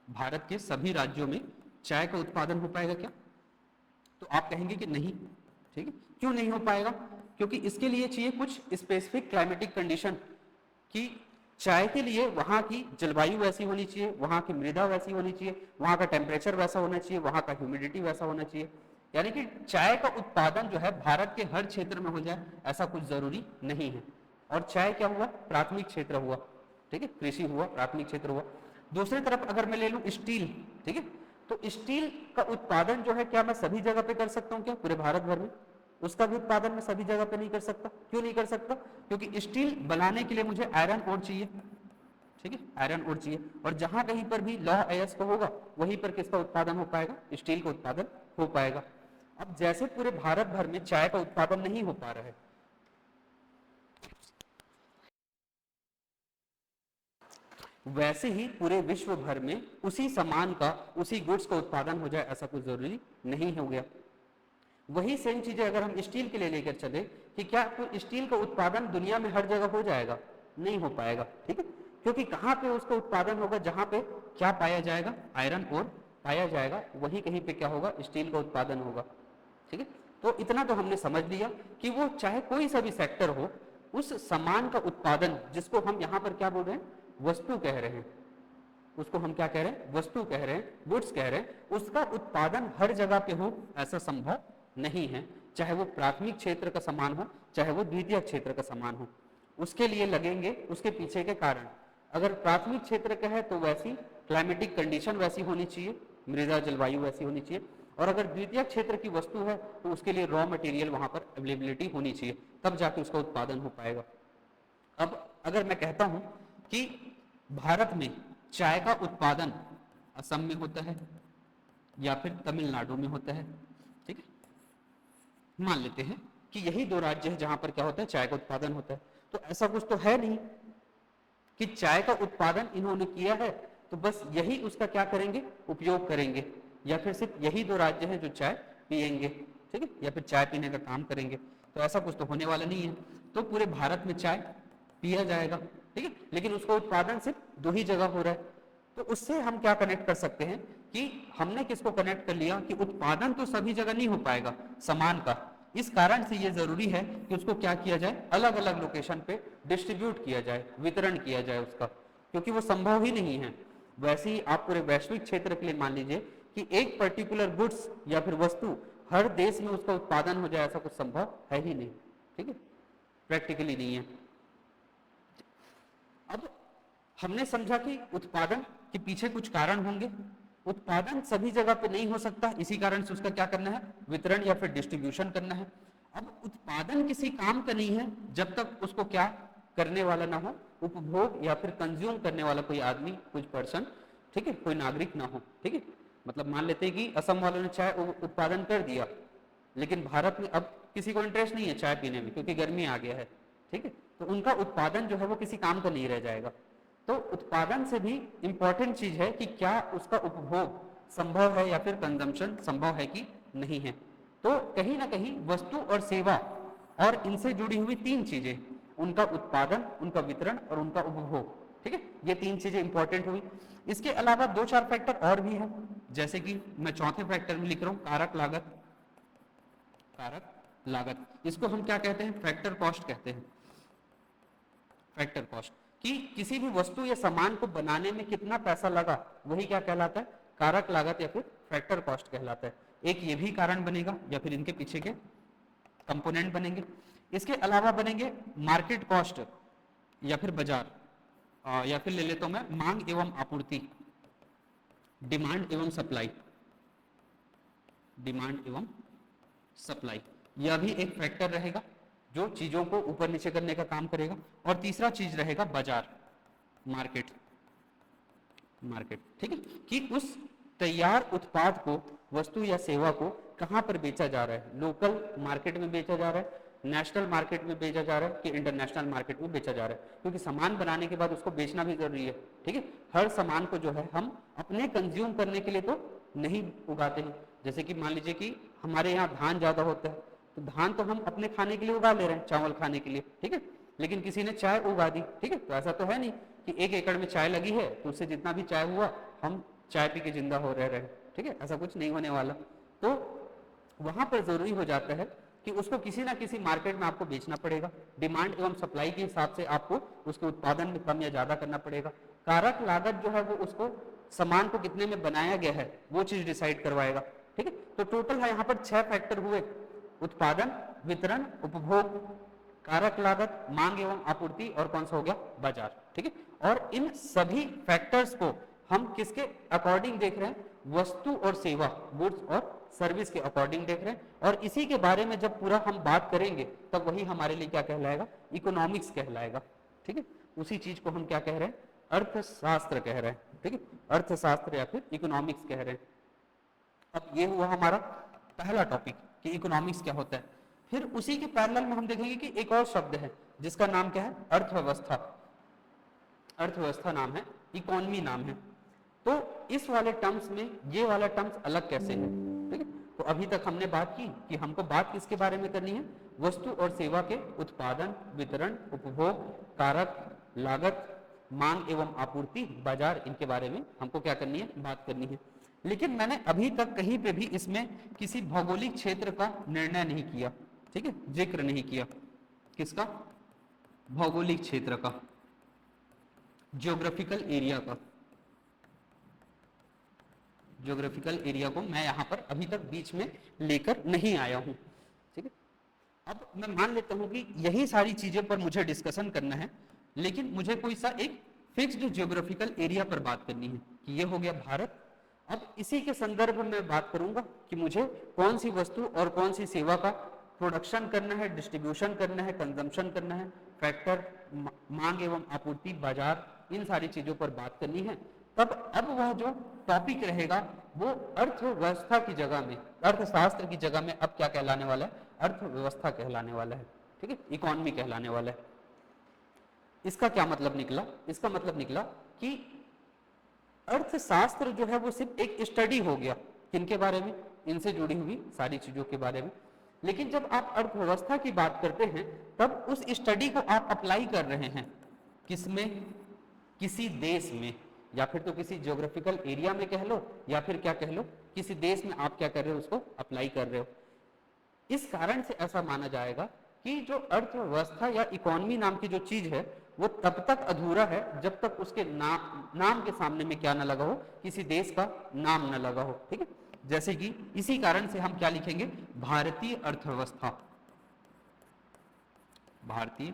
भारत के सभी राज्यों में चाय का उत्पादन हो पाएगा क्या, तो आप कहेंगे कि नहीं। ठीक है, क्यों नहीं हो पाएगा, क्योंकि इसके लिए चाहिए कुछ स्पेसिफिक क्लाइमेटिक कंडीशन, कि चाय के लिए वहां की जलवायु वैसी होनी चाहिए, वहां की मृदा वैसी होनी चाहिए, वहां का टेम्परेचर वैसा होना चाहिए, वहां का ह्यूमिडिटी वैसा होना चाहिए। यानी कि चाय का उत्पादन जो है भारत के हर क्षेत्र में हो जाए ऐसा कुछ जरूरी नहीं है। और चाय क्या हुआ, प्राथमिक क्षेत्र हुआ। ठीक है, कृषि हुआ, प्राथमिक क्षेत्र हुआ। दूसरी तरफ अगर मैं ले लूं स्टील, ठीक है, तो स्टील का उत्पादन जो है क्या मैं सभी जगह पे कर सकता हूं क्या, पूरे भारत भर में, उसका भी उत्पादन मैं सभी जगह पे नहीं कर सकता। क्यों नहीं कर सकता, क्योंकि स्टील बनाने के लिए मुझे आयरन ओर चाहिए। ठीक है, आयरन ओर चाहिए, और जहां कहीं पर भी लौह अयस्क होगा वहीं पर किसका उत्पादन हो पाएगा, स्टील का उत्पादन हो पाएगा। अब जैसे पूरे भारत भर में चाय का उत्पादन नहीं हो पा रहा है, वैसे ही पूरे विश्व भर में उसी सामान का, उसी गुड्स का उत्पादन हो जाए ऐसा कुछ जरूरी नहीं हो गया। वही सेम चीजें अगर हम स्टील के लिए लेकर चले कि क्या तो स्टील का उत्पादन दुनिया में हर जगह हो जाएगा, नहीं हो पाएगा। ठीक है, क्योंकि कहां पे उसका उत्पादन होगा, जहां पे क्या पाया जाएगा, आयरन ओर पाया जाएगा, वही कहीं पे क्या होगा, स्टील का उत्पादन होगा। ठीक है, तो इतना तो हमने समझ लिया कि वो चाहे कोई सा भी सेक्टर हो, उस सामान का उत्पादन, जिसको हम यहाँ पर क्या बोल रहे हैं, वस्तु कह रहे हैं, उसको हम क्या कह रहे हैं, वस्तु कह रहे हैं, गुड्स कह रहे हैं, उसका उत्पादन हर जगह पे हो ऐसा संभव नहीं है। चाहे वो प्राथमिक क्षेत्र का सामान हो, चाहे वो द्वितीय क्षेत्र का सामान हो, उसके लिए लगेंगे उसके पीछे के कारण। अगर प्राथमिक क्षेत्र का है तो वैसी क्लाइमेटिक कंडीशन वैसी होनी चाहिए, मृदा जलवायु वैसी होनी चाहिए, और अगर द्वितीय क्षेत्र की वस्तु है तो उसके लिए रॉ मटेरियल वहां पर अवेलेबिलिटी होनी चाहिए, तब जाके उसका उत्पादन हो पाएगा। अब अगर मैं कहता हूं कि भारत में चाय का उत्पादन असम में होता है या फिर तमिलनाडु में होता है, ठीक है, मान लेते हैं कि यही दो राज्य है जहां पर क्या होता है, चाय का उत्पादन होता है, तो ऐसा कुछ तो है नहीं कि चाय का उत्पादन इन्होंने किया है तो बस यही उसका क्या करेंगे, उपयोग करेंगे, या फिर सिर्फ यही दो राज्य हैं जो चाय पिएंगे, ठीक है, या फिर चाय पीने का काम करेंगे, तो ऐसा कुछ तो होने वाला नहीं है। तो पूरे भारत में चाय पिया जाएगा, ठीक है, लेकिन उसका उत्पादन सिर्फ दो ही जगह हो रहा है। तो उससे हम क्या कनेक्ट कर सकते हैं कि हमने किसको कनेक्ट कर लिया कि उत्पादन तो सभी जगह नहीं हो पाएगा सामान का, इस कारण से ये जरूरी है कि उसको क्या किया जाए, अलग अलग लोकेशन पे डिस्ट्रीब्यूट किया जाए, वितरण किया जाए उसका, क्योंकि वो संभव ही नहीं है। वैसे ही आप पूरे वैश्विक क्षेत्र के लिए मान लीजिए कि एक पर्टिकुलर गुड्स या फिर वस्तु हर देश में उसका उत्पादन हो जाए, ऐसा कुछ संभव है ही नहीं, ठीक है, प्रैक्टिकली नहीं है। अब हमने समझा कि उत्पादन के पीछे कुछ कारण होंगे, उत्पादन सभी जगह पे नहीं हो सकता, इसी कारण से उसका क्या करना है, वितरण या फिर डिस्ट्रीब्यूशन करना है। अब उत्पादन किसी काम का नहीं है जब तक उसको क्या करने वाला ना हो, उपभोग या फिर कंज्यूम करने वाला कोई आदमी, कुछ पर्सन, ठीक है, कोई नागरिक ना हो, ठीक है। मतलब मान लेते हैं कि असम वालों ने चाय उत्पादन कर दिया, लेकिन भारत में अब किसी को इंटरेस्ट नहीं है चाय पीने में क्योंकि गर्मी आ गया है, ठीक है, तो उनका उत्पादन जो है वो किसी काम का नहीं रह जाएगा। तो उत्पादन से भी इंपॉर्टेंट चीज है कि क्या उसका उपभोग संभव है या फिर कंजम्पशन संभव है कि नहीं है। तो कहीं ना कहीं वस्तु और सेवा और इनसे जुड़ी हुई तीन चीजें, उनका उत्पादन, उनका वितरण और उनका उपभोग, ठीक ठीक है, ये 3 चीजें इंपॉर्टेंट हुई। इसके अलावा 2-4 फैक्टर और भी है, जैसे कि मैं चौथे फैक्टर में लिख रहा हूं कारक लागत। कारक लागत, इसको हम क्या कहते हैं, फैक्टर कॉस्ट कहते हैं। फैक्टर कॉस्ट, कि किसी भी वस्तु या सामान को बनाने में कितना पैसा लगा, वही क्या कहलाता है, कारक लागत या फिर फैक्टर कॉस्ट कहलाता है। एक ये भी कारण बनेगा या फिर इनके पीछे के कंपोनेंट बनेंगे। इसके अलावा बनेंगे मार्केट कॉस्ट या फिर बाजार, या फिर ले लेता हूं मैं मांग एवं आपूर्ति, डिमांड एवं सप्लाई। डिमांड एवं सप्लाई, यह भी एक फैक्टर रहेगा जो चीजों को ऊपर नीचे करने का काम करेगा। और तीसरा चीज रहेगा बाजार, मार्केट। मार्केट, ठीक है, कि उस तैयार उत्पाद को, वस्तु या सेवा को कहां पर बेचा जा रहा है, लोकल मार्केट में बेचा जा रहा है, नेशनल मार्केट में बेचा जा रहा है कि इंटरनेशनल मार्केट में बेचा जा रहा है, क्योंकि सामान बनाने के बाद उसको बेचना भी जरूरी है। ठीक है, हर सामान को जो है हम अपने कंज्यूम करने के लिए तो नहीं उगाते हैं। जैसे कि मान लीजिए कि हमारे यहाँ धान ज्यादा होता है, तो धान तो हम अपने खाने के लिए उगा ले रहे हैं, चावल खाने के लिए, ठीक है, लेकिन किसी ने चाय उगा दी, ठीक है, तो ऐसा तो है नहीं कि 1 एकड़ में चाय लगी है तो उससे जितना भी चाय हुआ हम चाय पी के जिंदा हो रहे, ठीक है, ऐसा कुछ नहीं होने वाला। तो वहां पर जरूरी हो जाता है कि उसको किसी ना किसी मार्केट में आपको बेचना पड़ेगा। डिमांड एवं सप्लाई के हिसाब से आपको उसके उत्पादन में कम या ज्यादा करना पड़ेगा। कारक लागत जो है वो उसको सामान को कितने में बनाया गया है वो चीज डिसाइड करवाएगा। ठीक है, तो टोटल है यहाँ पर 6 फैक्टर हुए, उत्पादन, वितरण, उपभोग, कारक लागत, मांग एवं आपूर्ति और कौन सा हो गया, बाजार। ठीक है, और इन सभी फैक्टर्स को हम किसके अकॉर्डिंग देख रहे हैं, वस्तु और सेवा, गुड्स और सर्विस के अकॉर्डिंग देख रहे हैं। और इसी के बारे में जब पूरा हम बात करेंगे तब वही हमारे लिए क्या कहलाएगा, इकोनॉमिक्स कहलाएगा। ठीक है, उसी चीज को हम क्या कह रहे हैं, अर्थशास्त्र कह रहे हैं। ठीक है, अर्थशास्त्र या फिर इकोनॉमिक्स कह रहे हैं। अब ये हुआ हमारा पहला टॉपिक कि इकोनॉमिक्स क्या होता है। फिर उसी के पैरेलल में हम देखेंगे कि एक और शब्द है जिसका नाम क्या है, अर्थव्यवस्था। अर्थव्यवस्था नाम है, इकोनॉमी नाम है। तो इस वाले टर्म्स में ये वाला टर्म्स अलग कैसे है। ठीक है, तो अभी तक हमने बात की कि हमको बात किसके बारे में करनी है, वस्तु और सेवा के उत्पादन, वितरण, उपभोग, कारक लागत, मांग एवं आपूर्ति, बाजार, इनके बारे में हमको क्या करनी है, बात करनी है। लेकिन मैंने अभी तक कहीं पे भी इसमें किसी भौगोलिक क्षेत्र का निर्णय नहीं किया। ठीक है, जिक्र नहीं किया, किसका, भौगोलिक क्षेत्र का, ज्योग्राफिकल एरिया का। ज्योग्राफिकल एरिया को मैं यहां पर अभी तक बीच में लेकर नहीं आया हूं। ठीक है, अब मैं मान लेता हूं कि यही सारी चीजें पर मुझे डिस्कशन करना है, लेकिन मुझे कोई सा एक फिक्स्ड ज्योग्राफिकल एरिया पर बात करनी है कि ये हो गया भारत। अब इसी के संदर्भ में बात करूंगा कि मुझे कौन सी वस्तु और कौन सी सेवा का प्रोडक्शन करना है, डिस्ट्रीब्यूशन करना है, कंजम्पशन करना है, फैक्टर, मांग एवं आपूर्ति, बाजार, इन सारी चीजों पर बात करनी है। तब अब वह जो टॉपिक रहेगा वो अर्थव्यवस्था की जगह में, अर्थशास्त्र की जगह में अब क्या कहलाने वाला है, अर्थव्यवस्था कहलाने वाला है। ठीक है, इकोनॉमी कहलाने वाला है। इसका क्या मतलब निकला, इसका मतलब निकला कि अर्थशास्त्र जो है वो सिर्फ एक स्टडी हो गया, किनके बारे में, इनसे जुड़ी हुई सारी चीजों के बारे में। लेकिन जब आप अर्थव्यवस्था की बात करते हैं तब उस स्टडी को आप अप्लाई कर रहे हैं किसमें, किसी देश में, या फिर तो किसी ज्योग्राफिकल एरिया में कह लो, या फिर क्या कह लो, किसी देश में आप क्या कर रहे हो, उसको अप्लाई कर रहे हो। इस कारण से ऐसा माना जाएगा कि जो अर्थव्यवस्था या इकोनॉमी नाम की जो चीज है वो तब तक अधूरा है जब तक उसके नाम के सामने में क्या ना लगा हो, किसी देश का नाम न लगा हो। ठीक है, जैसे कि इसी कारण से हम क्या लिखेंगे, भारतीय अर्थव्यवस्था, भारतीय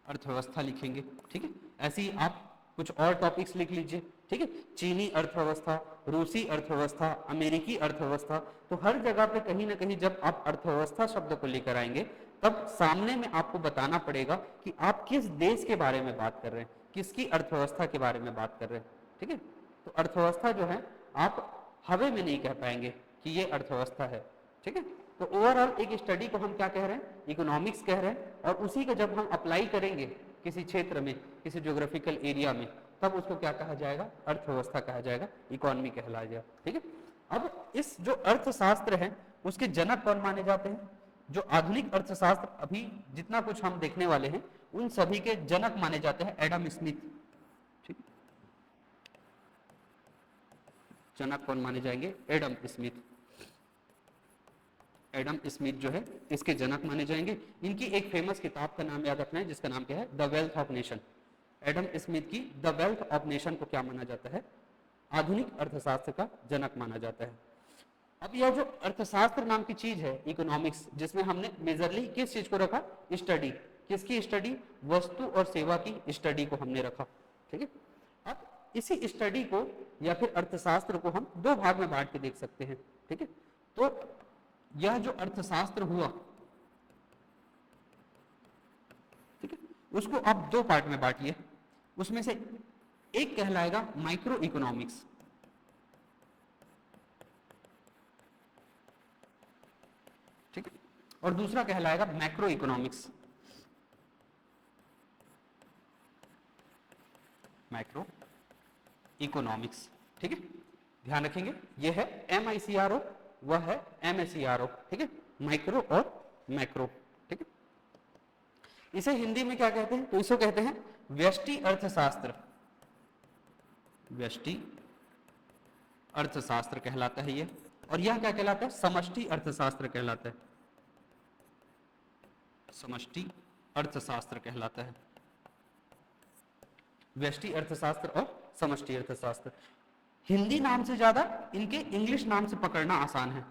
अर्थव्यवस्था लिखेंगे। ठीक है, ऐसे ही आप कुछ और टॉपिक्स लिख लीजिए। ठीक है, चीनी अर्थव्यवस्था, रूसी अर्थव्यवस्था, अमेरिकी अर्थव्यवस्था। तो हर जगह पे कहीं ना कहीं जब आप अर्थव्यवस्था शब्द को लेकर आएंगे तब सामने में आपको बताना पड़ेगा कि आप किस देश के बारे में बात कर रहे हैं, किसकी अर्थव्यवस्था के बारे में बात कर रहे हैं। ठीक है, तो अर्थव्यवस्था जो है आप हवे में नहीं कह पाएंगे कि ये अर्थव्यवस्था है। ठीक है, तो ओवरऑल एक स्टडी को हम क्या कह रहे हैं, इकोनॉमिक्स कह रहे हैं। और उसी को जब हम अप्लाई करेंगे किसी क्षेत्र में, किसी ज्योग्राफिकल एरिया में, तब उसको क्या कहा जाएगा, अर्थव्यवस्था कहा जाएगा, इकोनॉमी कहलाएगा। ठीक है, अब इस जो अर्थशास्त्र है उसके जनक कौन माने जाते हैं, जो आधुनिक अर्थशास्त्र अभी जितना कुछ हम देखने वाले हैं उन सभी के जनक माने जाते हैं एडम स्मिथ। जनक कौन माने जाएंगे? Adam Smith. एडम स्मिथ जो है इसके जनक माने जाएंगे। इनकी एक फेमस किताब का नाम याद रखना है जिसका नाम क्या है? The wealth of nation. Adam Smith की द वेल्थ ऑफ नेशन को क्या माना जाता है? आधुनिक अर्थशास्त्र का जनक माना जाता है। अब यह जो अर्थशास्त्र नाम की चीज है, इकोनॉमिक्स, जिसमें हमने मेजरली किस चीज को रखा? स्टडी। किसकी स्टडी? वस्तु और सेवा की स्टडी को हमने रखा। ठीक है। अब इसी स्टडी को या फिर अर्थशास्त्र को हम दो भाग में बांट के देख सकते हैं। ठीक है। तो यह जो अर्थशास्त्र हुआ, ठीक है, उसको आप दो पार्ट में बांटिए। उसमें से एक कहलाएगा माइक्रो इकोनॉमिक्स, ठीक है, और दूसरा कहलाएगा मैक्रो इकोनॉमिक्स। मैक्रो इकोनॉमिक्स, ठीक है, ध्यान रखेंगे। यह है MICRO, वह है MACRO, ठीक है, माइक्रो और मैक्रो। ठीक है। इसे हिंदी में क्या कहते हैं? तो इसे कहते हैं व्यष्टि अर्थशास्त्र। व्यष्टि अर्थशास्त्र कहलाता है ये। और यह क्या कहलाता है? समष्टि अर्थशास्त्र कहलाता है। समष्टि अर्थशास्त्र कहलाता है। व्यष्टि अर्थशास्त्र और समष्टि अर्थशास्त्र। हिंदी नाम से ज्यादा इनके इंग्लिश नाम से पकड़ना आसान है।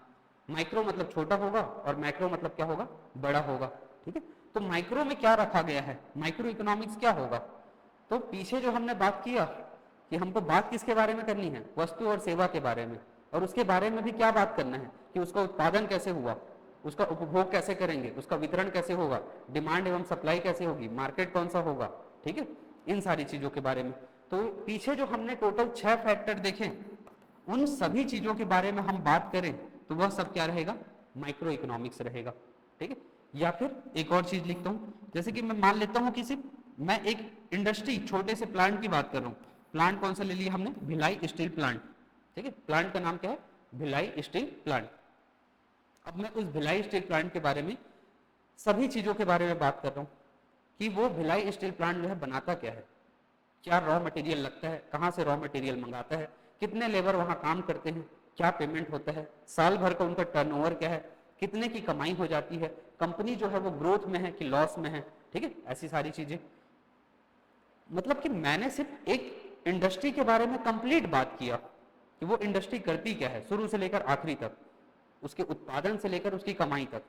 माइक्रो मतलब छोटा होगा और मैक्रो मतलब क्या होगा? बड़ा होगा। ठीक है। तो माइक्रो में क्या रखा गया है? माइक्रो इकोनॉमिक्स क्या होगा? तो पीछे जो हमने बात किया कि हमको बात किसके बारे में करनी है? वस्तु और सेवा के बारे में। और उसके बारे में भी क्या बात करना है कि उसका उत्पादन कैसे हुआ, उसका उपभोग कैसे करेंगे, उसका वितरण कैसे होगा, डिमांड एवं सप्लाई कैसे होगी, मार्केट कौन सा होगा। ठीक है। इन सारी चीजों के बारे में। तो पीछे जो हमने टोटल 6 फैक्टर देखे, उन सभी चीजों के बारे में हम बात करें तो वह सब क्या रहेगा? माइक्रो इकोनॉमिक्स रहेगा। ठीक है। या फिर एक और चीज लिखता हूं, जैसे कि मैं मान लेता हूं कि सिर्फ मैं एक इंडस्ट्री, छोटे से प्लांट की बात कर रहा हूं। प्लांट कौन सा ले लिया हमने? Bhilai steel plant. ठीक है। प्लांट का नाम क्या है? Bhilai steel plant. अब मैं उस भिलाई स्टील प्लांट के बारे में सभी चीजों के बारे में बात कर रहा हूं कि वो भिलाई स्टील प्लांट जो है बनाता क्या है, क्या रॉ मटेरियल लगता है, कहाँ से रॉ मटेरियल मंगाता है, कितने लेबर वहाँ काम करते हैं, क्या पेमेंट होता है, साल भर का उनका टर्नओवर क्या है, कितने की कमाई हो जाती है, कंपनी जो है वो ग्रोथ में है कि लॉस में है। ठीक है। ऐसी सारी चीजें, मतलब कि मैंने सिर्फ एक इंडस्ट्री के बारे में कंप्लीट बात किया कि वो इंडस्ट्री करती क्या है शुरू से लेकर आखिरी तक, उसके उत्पादन से लेकर उसकी कमाई तक।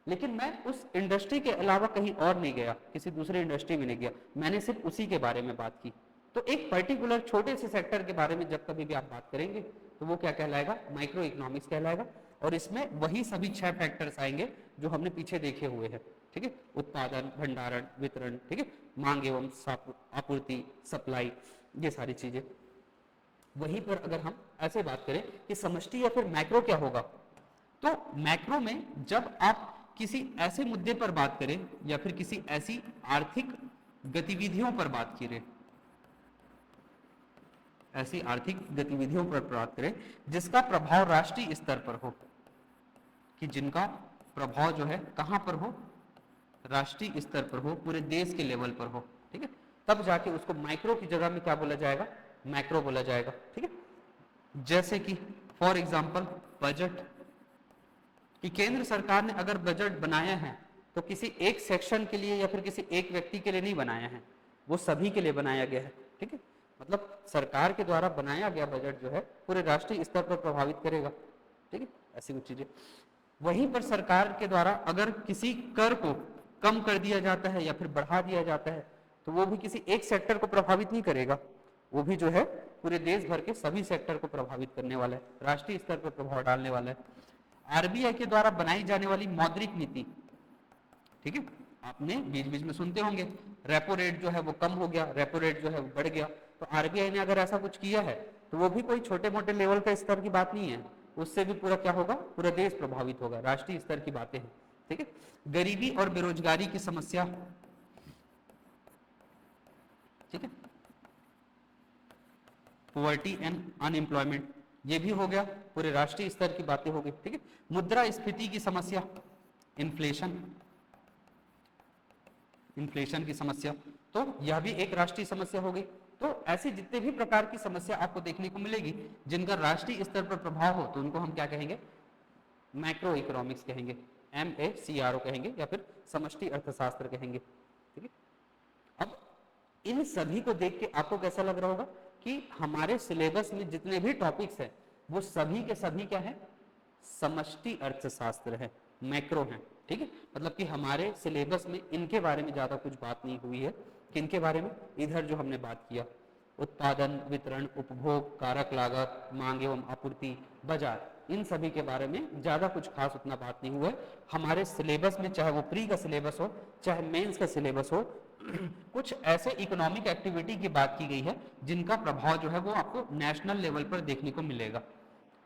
लेकिन मैं उस इंडस्ट्री के अलावा कहीं और नहीं गया, किसी दूसरे इंडस्ट्री में नहीं गया, मैंने सिर्फ उसी के बारे में बात की। तो एक पर्टिकुलर छोटे से सेक्टर के बारे में जब कभी भी आप बात करेंगे तो वो क्या कहलाएगा? माइक्रो इकोनॉमिक्स कहलाएगा। और इसमें वही सभी 6 फैक्टर्स आएंगे जो हमने पीछे देखे हुए हैं। ठीक है। उत्पादन, भंडारण, वितरण, ठीक है, मांग एवं आपूर्ति, सप्लाई, ये सारी चीजें। वहीं पर अगर हम ऐसे बात करें कि समष्टि या फिर मैक्रो क्या होगा, तो मैक्रो में जब आप किसी ऐसे मुद्दे पर बात करें या फिर किसी ऐसी आर्थिक गतिविधियों पर बात करें, ऐसी आर्थिक गतिविधियों पर बात करें जिसका प्रभाव राष्ट्रीय स्तर पर हो, कि जिनका प्रभाव जो है कहां पर हो? राष्ट्रीय स्तर पर हो, पूरे देश के लेवल पर हो। ठीक है। तब जाके उसको माइक्रो की जगह में क्या बोला जाएगा? मैक्रो बोला जाएगा। ठीक है। जैसे कि फॉर एग्जांपल बजट, कि केंद्र सरकार ने अगर बजट बनाया है तो किसी एक सेक्शन के लिए या फिर किसी एक व्यक्ति के लिए नहीं बनाया है, वो सभी के लिए बनाया गया है। ठीक है। मतलब सरकार के द्वारा बनाया गया बजट जो है पूरे राष्ट्रीय स्तर पर प्रभावित करेगा। ठीक है। ऐसी कुछ चीजें। वहीं पर सरकार के द्वारा अगर किसी कर को कम कर दिया जाता है या फिर बढ़ा दिया जाता है तो वो भी किसी एक सेक्टर को प्रभावित नहीं करेगा, वो भी जो है पूरे देश भर के सभी सेक्टर को प्रभावित करने वाला है, राष्ट्रीय स्तर पर प्रभाव डालने वाला है। आरबीआई के द्वारा बनाई जाने वाली मौद्रिक नीति, ठीक है, आपने बीच बीच में सुनते होंगे रेपो रेट जो है वो कम हो गया, रेपो रेट जो है वो बढ़ गया। तो आरबीआई ने अगर ऐसा कुछ किया है तो वो भी कोई छोटे मोटे लेवल का स्तर की बात नहीं है, उससे भी पूरा क्या होगा? पूरा देश प्रभावित होगा, राष्ट्रीय स्तर की बातें हैं। ठीक है। गरीबी और बेरोजगारी की समस्या, ठीक है, पॉवर्टी एंड अनएम्प्लॉयमेंट, ये भी हो गया, पूरे राष्ट्रीय स्तर की बातें हो गई। ठीक है। मुद्रास्फीति की समस्या, इन्फ्लेशन, इन्फ्लेशन की समस्या, तो यह भी एक राष्ट्रीय समस्या हो गई। तो ऐसी जितने भी प्रकार की समस्या आपको देखने को मिलेगी जिनका राष्ट्रीय स्तर पर प्रभाव हो तो उनको हम क्या कहेंगे, मैक्रो इकोनॉमिक्स कहेंगे, MACRO कहेंगे या फिर समष्टि अर्थशास्त्र कहेंगे। ठीक है, अब इन सभी को देख के आपको कैसा लग रहा होगा कि हमारे सिलेबस में जितने भी टॉपिक्स हैं वो सभी के सभी क्या है, समष्टि अर्थशास्त्र है, मैक्रो है। ठीक है, मतलब कि हमारे सिलेबस में इनके बारे में ज्यादा कुछ बात नहीं हुई है। किनके बारे में, इधर जो हमने बात किया उत्पादन, वितरण, उपभोग, कारक लागत, मांग एवं आपूर्ति, बाजार, इन सभी के बारे में ज्यादा कुछ खास उतना बात नहीं हुआ है हमारे सिलेबस में, चाहे वो प्री का सिलेबस हो चाहे मेंस का सिलेबस हो। कुछ ऐसे इकोनॉमिक एक्टिविटी की बात की गई है जिनका प्रभाव जो है वो आपको नेशनल लेवल पर देखने को मिलेगा,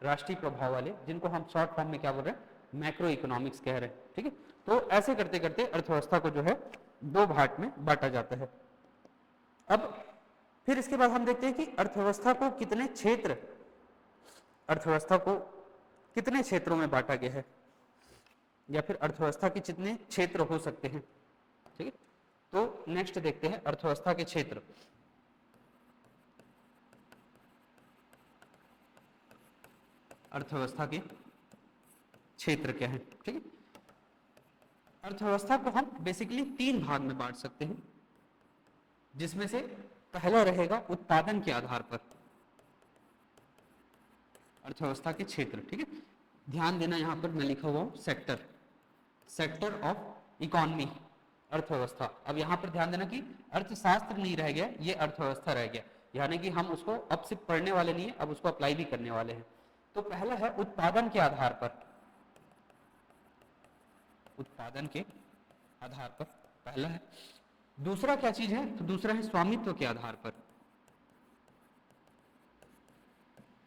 राष्ट्रीय प्रभाव वाले, जिनको हम शॉर्ट फॉर्म में क्या बोल रहे हैं, मैक्रो इकोनॉमिक्स कह रहे हैं। ठीक है, तो ऐसे करते करते अर्थव्यवस्था को जो है दो भाग में बांटा जाता है। अब फिर इसके बाद हम देखते हैं कि अर्थव्यवस्था को कितने क्षेत्र, अर्थव्यवस्था को कितने क्षेत्रों में बांटा गया है या फिर अर्थव्यवस्था के कितने क्षेत्र हो सकते हैं। ठीक है, तो नेक्स्ट देखते हैं अर्थव्यवस्था के क्षेत्र। अर्थव्यवस्था के क्षेत्र क्या है। ठीक है, अर्थव्यवस्था को हम बेसिकली तीन भाग में बांट सकते हैं, जिसमें से पहला रहेगा उत्पादन के आधार पर अर्थव्यवस्था के क्षेत्र। ठीक है, ध्यान देना यहां पर मैं लिखा हुआ हूं सेक्टर, सेक्टर ऑफ इकोनॉमी, अर्थव्यवस्था। अब यहां पर ध्यान देना कि अर्थशास्त्र नहीं रह गया, ये अर्थव्यवस्था रह गया, यानी कि हम उसको अब सिर्फ पढ़ने वाले नहीं है, अब उसको अप्लाई भी करने वाले हैं। तो पहला है उत्पादन के आधार पर, उत्पादन के आधार पर पहला है। दूसरा क्या चीज है, तो दूसरा है स्वामित्व के आधार पर,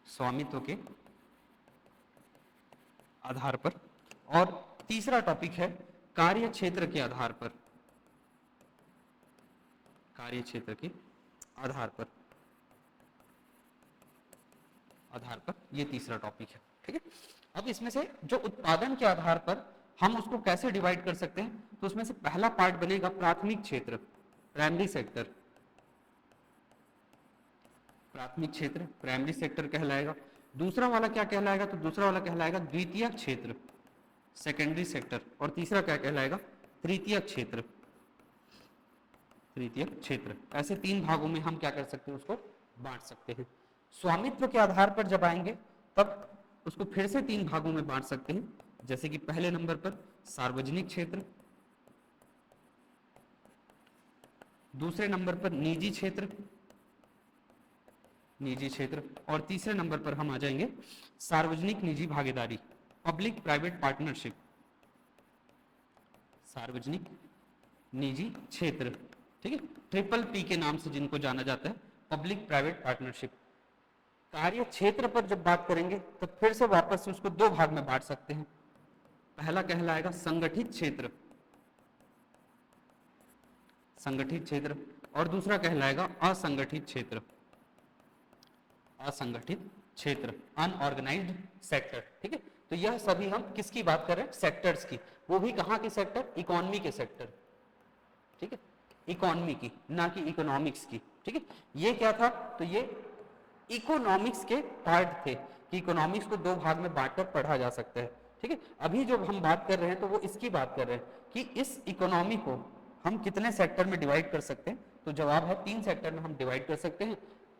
स्वामित्व के आधार पर। और तीसरा टॉपिक है कार्य क्षेत्र के आधार पर, कार्य क्षेत्र के आधार पर, आधार पर, ये तीसरा टॉपिक है। ठीक है, अब इसमें से जो उत्पादन के आधार पर हम उसको कैसे डिवाइड कर सकते हैं, तो उसमें से पहला पार्ट बनेगा प्राथमिक क्षेत्र, प्राइमरी सेक्टर, प्राथमिक क्षेत्र प्राइमरी सेक्टर कहलाएगा। दूसरा वाला क्या कहलाएगा, तो दूसरा वाला कहलाएगा द्वितीयक क्षेत्र, सेकेंडरी सेक्टर। और तीसरा क्या कहलाएगा, तृतीयक क्षेत्र, तृतीयक क्षेत्र। ऐसे तीन भागों में हम क्या कर सकते हैं, उसको बांट सकते हैं। स्वामित्व के आधार पर जब आएंगे तब उसको फिर से तीन भागों में बांट सकते हैं, जैसे कि पहले नंबर पर सार्वजनिक क्षेत्र, दूसरे नंबर पर निजी क्षेत्र, निजी क्षेत्र, और तीसरे नंबर पर हम आ जाएंगे सार्वजनिक निजी भागीदारी, पब्लिक प्राइवेट पार्टनरशिप, सार्वजनिक निजी क्षेत्र। ठीक है, ट्रिपल पी के नाम से जिनको जाना जाता है, पब्लिक प्राइवेट पार्टनरशिप। कार्य क्षेत्र पर जब बात करेंगे तो फिर से वापस से उसको दो भाग में बांट सकते हैं। पहला कहलाएगा संगठित क्षेत्र, संगठित क्षेत्र, और दूसरा कहलाएगा असंगठित क्षेत्र, असंगठित क्षेत्र, अनऑर्गेनाइज्ड सेक्टर। ठीक है, तो यह सभी हम किसकी बात कर रहे हैं, सेक्टर्स की, वो भी कहाँ के सेक्टर, इकोनॉमी के सेक्टर। ठीक है, इकोनॉमी की, ना कि इकोनॉमिक्स की। ठीक है, ये क्या था, तो ये इकोनॉमिक्स के पार्ट थे कि इकोनॉमिक्स को दो भाग में बांटकर पढ़ा जा सकता है। ठीक है, अभी जो हम बात कर रहे हैं तो वो इसकी बात कर रहे हैं कि इस इकोनॉमी को हम कितने सेक्टर में डिवाइड कर सकते हैं, तो जवाब है तीन सेक्टर में हम डिवाइड कर सकते हैं।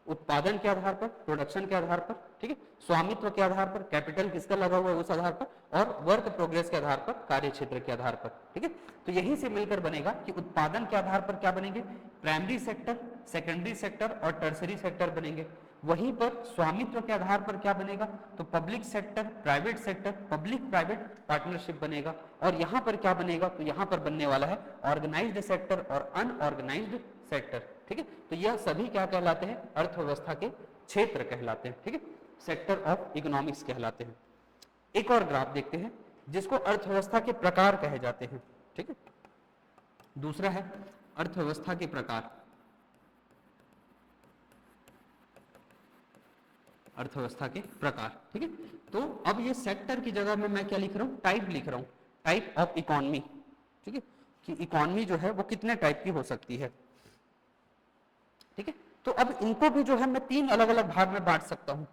उत्पादन के आधार पर, प्रोडक्शन के आधार पर, ठीक है, स्वामित्व के आधार पर, कैपिटल किसका लगा हुआ है उस आधार पर, और वर्क प्रोग्रेस के आधार पर, कार्य क्षेत्र के आधार पर। ठीक है, तो यहीं से मिलकर बनेगा कि उत्पादन के आधार पर क्या बनेंगे, प्राइमरी सेक्टर, सेकेंडरी सेक्टर और टर्सरी सेक्टर बनेंगे। वहीं पर स्वामित्व के आधार पर क्या बनेगा, तो public sector, private sector, public private partnership बनेगा। और यहाँ पर क्या बनेगा, तो यहाँ पर बनने वाला है ऑर्गेनाइज्ड सेक्टर और अनऑर्गेनाइज्ड सेक्टर। ठीक है, तो यह सभी क्या कहलाते हैं, अर्थव्यवस्था के क्षेत्र कहलाते हैं। ठीक है, सेक्टर ऑफ इकोनॉमिक्स कहलाते हैं। एक और ग्राफ देखते हैं जिसको अर्थव्यवस्था के प्रकार कहे जाते हैं। ठीक है, दूसरा है अर्थव्यवस्था के प्रकार, अर्थव्यवस्था के प्रकार। ठीक है, तो अब ये सेक्टर की जगह में मैं क्या लिख रहा हूं, टाइप लिख रहा हूं, टाइप ऑफ इकोनॉमी। ठीक है, कि इकोनॉमी जो है वो कितने टाइप की हो सकती है। ठीक है, तो अब इनको भी जो है मैं 3 अलग अलग भाग में बांट सकता हूं।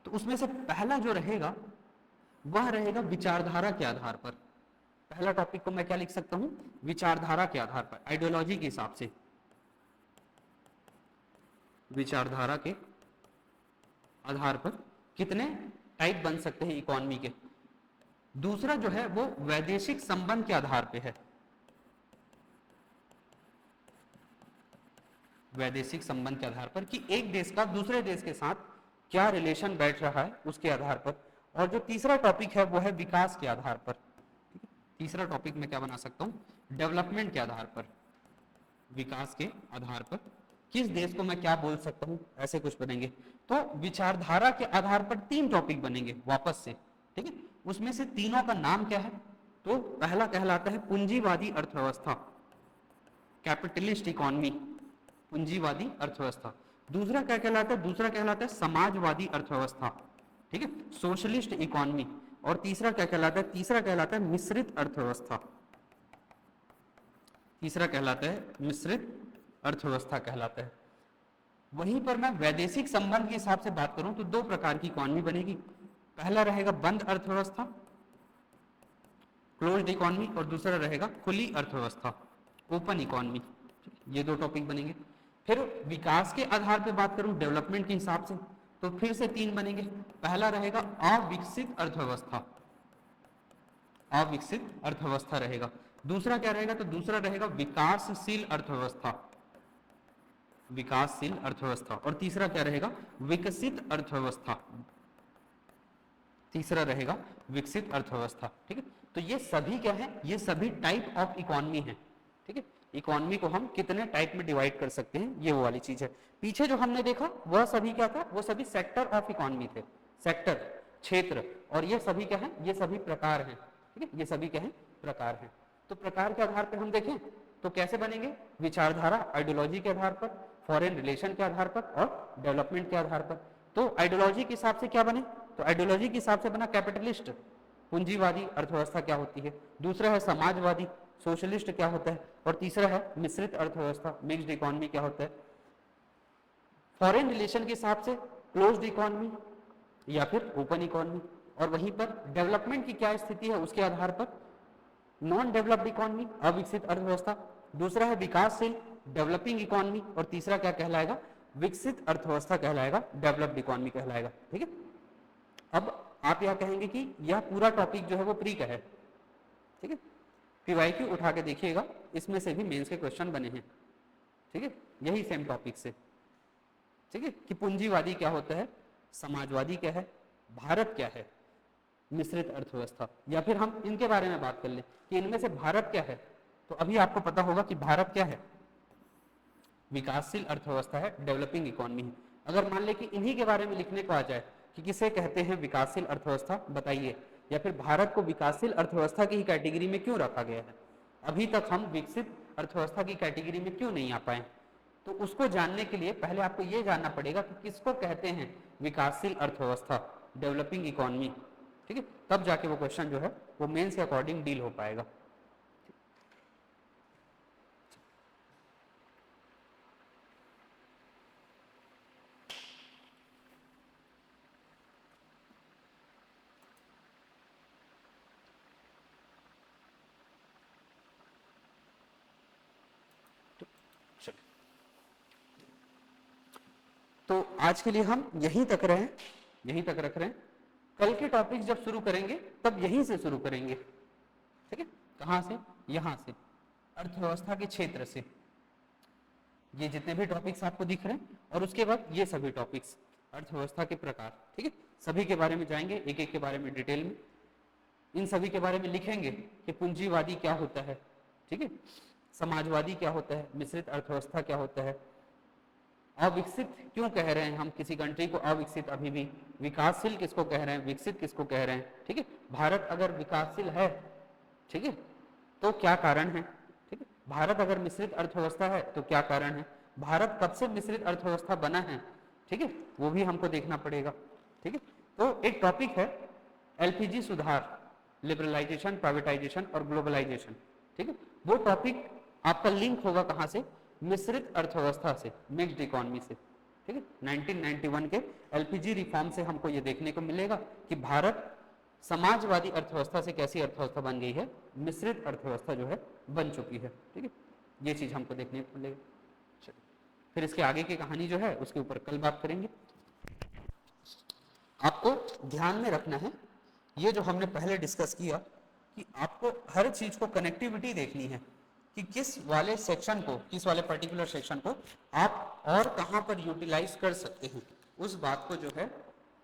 तो उसमें से पहला जो रहेगा वह रहेगा विचारधारा के आधार पर। पहला टॉपिक को मैं क्या लिख सकता हूं, विचारधारा के आधार पर, आइडियोलॉजी के हिसाब से, विचारधारा के आधार पर कितने टाइप बन सकते हैं इकोनॉमी के। दूसरा जो है वो वैदेशिक संबंध के आधार पे है, वैदेशिक संबंध के आधार पर कि एक देश का दूसरे देश के साथ क्या रिलेशन बैठ रहा है उसके आधार पर। और जो तीसरा टॉपिक है वो है विकास के आधार पर। तीसरा टॉपिक मैं क्या बना सकता हूं, डेवलपमेंट के आधार पर, विकास के आधार पर किस देश को मैं क्या बोल सकता हूं, ऐसे कुछ बनेंगे। तो विचारधारा के आधार पर 3 टॉपिक बनेंगे वापस से, ठीक है। उसमें से तीनों का नाम क्या है, तो पहला कहलाता है पूंजीवादी अर्थव्यवस्था, कैपिटलिस्ट इकोनॉमी, पूंजीवादी अर्थव्यवस्था। दूसरा क्या कहलाता है, दूसरा कहलाता है समाजवादी अर्थव्यवस्था, ठीक है, सोशलिस्ट इकोनॉमी। और तीसरा क्या कहलाता है, तीसरा कहलाता है मिश्रित अर्थव्यवस्था, तीसरा कहलाता है मिश्रित अर्थव्यवस्था कहलाता है। वहीं पर मैं वैदेशिक संबंध के हिसाब से बात करूं तो 2 प्रकार की इकोनॉमी बनेगी। पहला रहेगा बंद अर्थव्यवस्था, क्लोज्ड इकोनॉमी, और दूसरा रहेगा खुली अर्थव्यवस्था, ओपन इकोनॉमी। ये 2 टॉपिक बनेंगे। फिर विकास के आधार पे बात करूं डेवलपमेंट के हिसाब से तो फिर से 3 बनेंगे। पहला रहेगा अविकसित अर्थव्यवस्था, अविकसित अर्थव्यवस्था रहेगा। दूसरा क्या रहेगा, तो दूसरा रहेगा विकासशील अर्थव्यवस्था, विकासशील अर्थव्यवस्था। और तीसरा क्या रहेगा, विकसित अर्थव्यवस्था, तीसरा रहेगा विकसित अर्थव्यवस्था, ठीक है। तो ये सभी क्या है, ये सभी टाइप ऑफ इकोनॉमी है, ठीक है। इकोनॉमी को हम कितने टाइप में डिवाइड कर सकते हैं, ये वो वाली चीज है। पीछे जो हमने देखा वह सभी क्या था, वो सभी सेक्टर ऑफ इकोनॉमी थे, सेक्टर, क्षेत्र। और ये सभी क्या है, ये सभी प्रकार हैं, ठीक है, ये सभी क्या है, प्रकार हैं। तो प्रकार के आधार पर हम देखें तो कैसे बनेंगे, विचारधारा आइडियोलॉजी के आधार पर, फॉरेन रिलेशन के आधार पर और डेवलपमेंट के आधार पर। तो आइडियोलॉजी के हिसाब से क्या बने, तो आइडियोलॉजी के हिसाब से बना कैपिटलिस्ट, पूंजीवादी अर्थव्यवस्था क्या होती है। दूसरा है समाजवादी, सोशलिस्ट क्या होता है। और तीसरा है मिश्रित अर्थव्यवस्था, मिक्स्ड इकोनॉमी क्या होता है। फॉरेन रिलेशन के हिसाब से क्लोज्ड इकोनॉमी या फिर ओपन इकोनॉमी। और वहीं पर डेवलपमेंट की क्या स्थिति है उसके आधार पर नॉन डेवलप्ड इकोनॉमी, अविकसित अर्थव्यवस्था। दूसरा है विकासशील, डेवलपिंग इकोनॉमी। और तीसरा क्या कहलाएगा, विकसित अर्थव्यवस्था कहलाएगा, डेवलप्ड इकोनॉमी कहलाएगा, ठीक है। अब आप यह कहेंगे कि यह पूरा टॉपिक जो है वो प्री का है, ठीक है। पीवाईक्यू उठा के देखिएगा, इसमें से भी मेंस के क्वेश्चन बने हैं, ठीक है, यही सेम टॉपिक से, ठीक है, कि पूंजीवादी क्या होता है, समाजवादी क्या है, भारत क्या है, मिश्रित अर्थव्यवस्था। या फिर हम इनके बारे में बात कर लें कि इनमें से भारत क्या है। तो अभी आपको पता होगा कि भारत क्या है, विकासशील अर्थव्यवस्था है, डेवलपिंग इकोनॉमी है। अगर मान ले कि इन्हीं के बारे में लिखने को आ जाए कि किसे कहते हैं विकासशील अर्थव्यवस्था, बताइए, या फिर भारत को विकासशील अर्थव्यवस्था की ही कैटेगरी में क्यों रखा गया है, अभी तक हम विकसित अर्थव्यवस्था की कैटेगरी में क्यों नहीं आ पाए। तो उसको जानने के लिए पहले आपको ये जानना पड़ेगा कि किसको कहते हैं विकासशील अर्थव्यवस्था, डेवलपिंग इकोनॉमी, ठीक है। तब जाके वो क्वेश्चन जो है वो मेंस के अकॉर्डिंग डील हो पाएगा। तो आज के लिए हम यहीं तक रहे, यहीं तक रख रहे हैं। कल के टॉपिक जब शुरू करेंगे तब यहीं से शुरू करेंगे, ठीक है। कहाँ से, यहाँ से, अर्थव्यवस्था के क्षेत्र से। ये जितने भी टॉपिक्स आपको दिख रहे हैं और उसके बाद ये सभी टॉपिक्स अर्थव्यवस्था के प्रकार, ठीक है, सभी के बारे में जाएंगे, एक एक के बारे में डिटेल में। इन सभी के बारे में लिखेंगे कि पूंजीवादी क्या होता है, ठीक है, समाजवादी क्या होता है, मिश्रित अर्थव्यवस्था क्या होता है, अविकसित क्यों कह रहे हैं हम किसी कंट्री को अविकसित, अभी भी विकासशील किसको कह रहे हैं, विकसित किसको कह रहे हैं, ठीक है। भारत अगर विकासशील है, ठीक है, तो क्या कारण है, ठीक है। भारत अगर मिश्रित अर्थव्यवस्था है तो क्या कारण है, भारत कब से मिश्रित अर्थव्यवस्था बना है, ठीक है, वो भी हमको देखना पड़ेगा, ठीक है। तो एक टॉपिक है एलपीजी सुधार, लिबरलाइजेशन, प्राइवेटाइजेशन और ग्लोबलाइजेशन, ठीक है। वो टॉपिक आपका लिंक होगा कहाँ से, मिश्रित अर्थव्यवस्था से, मिक्स्ड इकोनॉमी से, ठीक है। 1991 के एलपीजी रिफॉर्म से हमको ये देखने को मिलेगा कि भारत समाजवादी अर्थव्यवस्था से कैसी अर्थव्यवस्था बन गई है, मिश्रित अर्थव्यवस्था जो है बन चुकी है, ठीक है। ये चीज हमको देखने को मिलेगा। चलिए फिर इसके आगे की कहानी जो है उसके ऊपर कल बात करेंगे। आपको ध्यान में रखना है ये जो हमने पहले डिस्कस किया कि आपको हर चीज को कनेक्टिविटी देखनी है कि किस वाले सेक्शन को, किस वाले पर्टिकुलर सेक्शन को आप और कहां पर यूटिलाइज कर सकते हैं। उस बात को जो है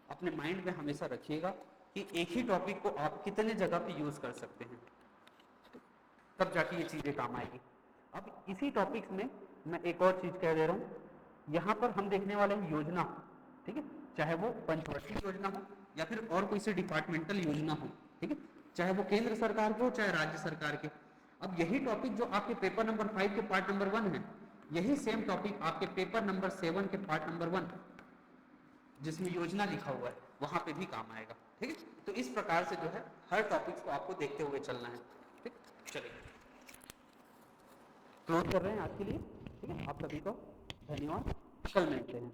अपने माइंड में हमेशा रखिएगा कि एक ही टॉपिक को आप कितने जगह पे यूज कर सकते हैं, तब जाके ये चीजें काम आएगी। अब इसी टॉपिक में मैं एक और चीज कह दे रहा हूं, यहाँ पर हम देखने वाले हैं योजना, ठीक है, चाहे वो पंचवर्षीय योजना हो या फिर और कोई सी डिपार्टमेंटल योजना हो, ठीक है, चाहे वो केंद्र सरकार के हो चाहे राज्य सरकार के। अब यही टॉपिक जो आपके पेपर नंबर 5 के पार्ट नंबर 1 है, यही सेम टॉपिक आपके पेपर नंबर 7 के पार्ट नंबर 1 जिसमें योजना लिखा हुआ है वहां पे भी काम आएगा, ठीक है। तो इस प्रकार से जो है हर टॉपिक्स को आपको देखते हुए चलना है, ठीक। चलिए क्लोज कर रहे हैं आज के लिए, ठीक है। आप सभी को धन्यवाद, कल मिलते हैं।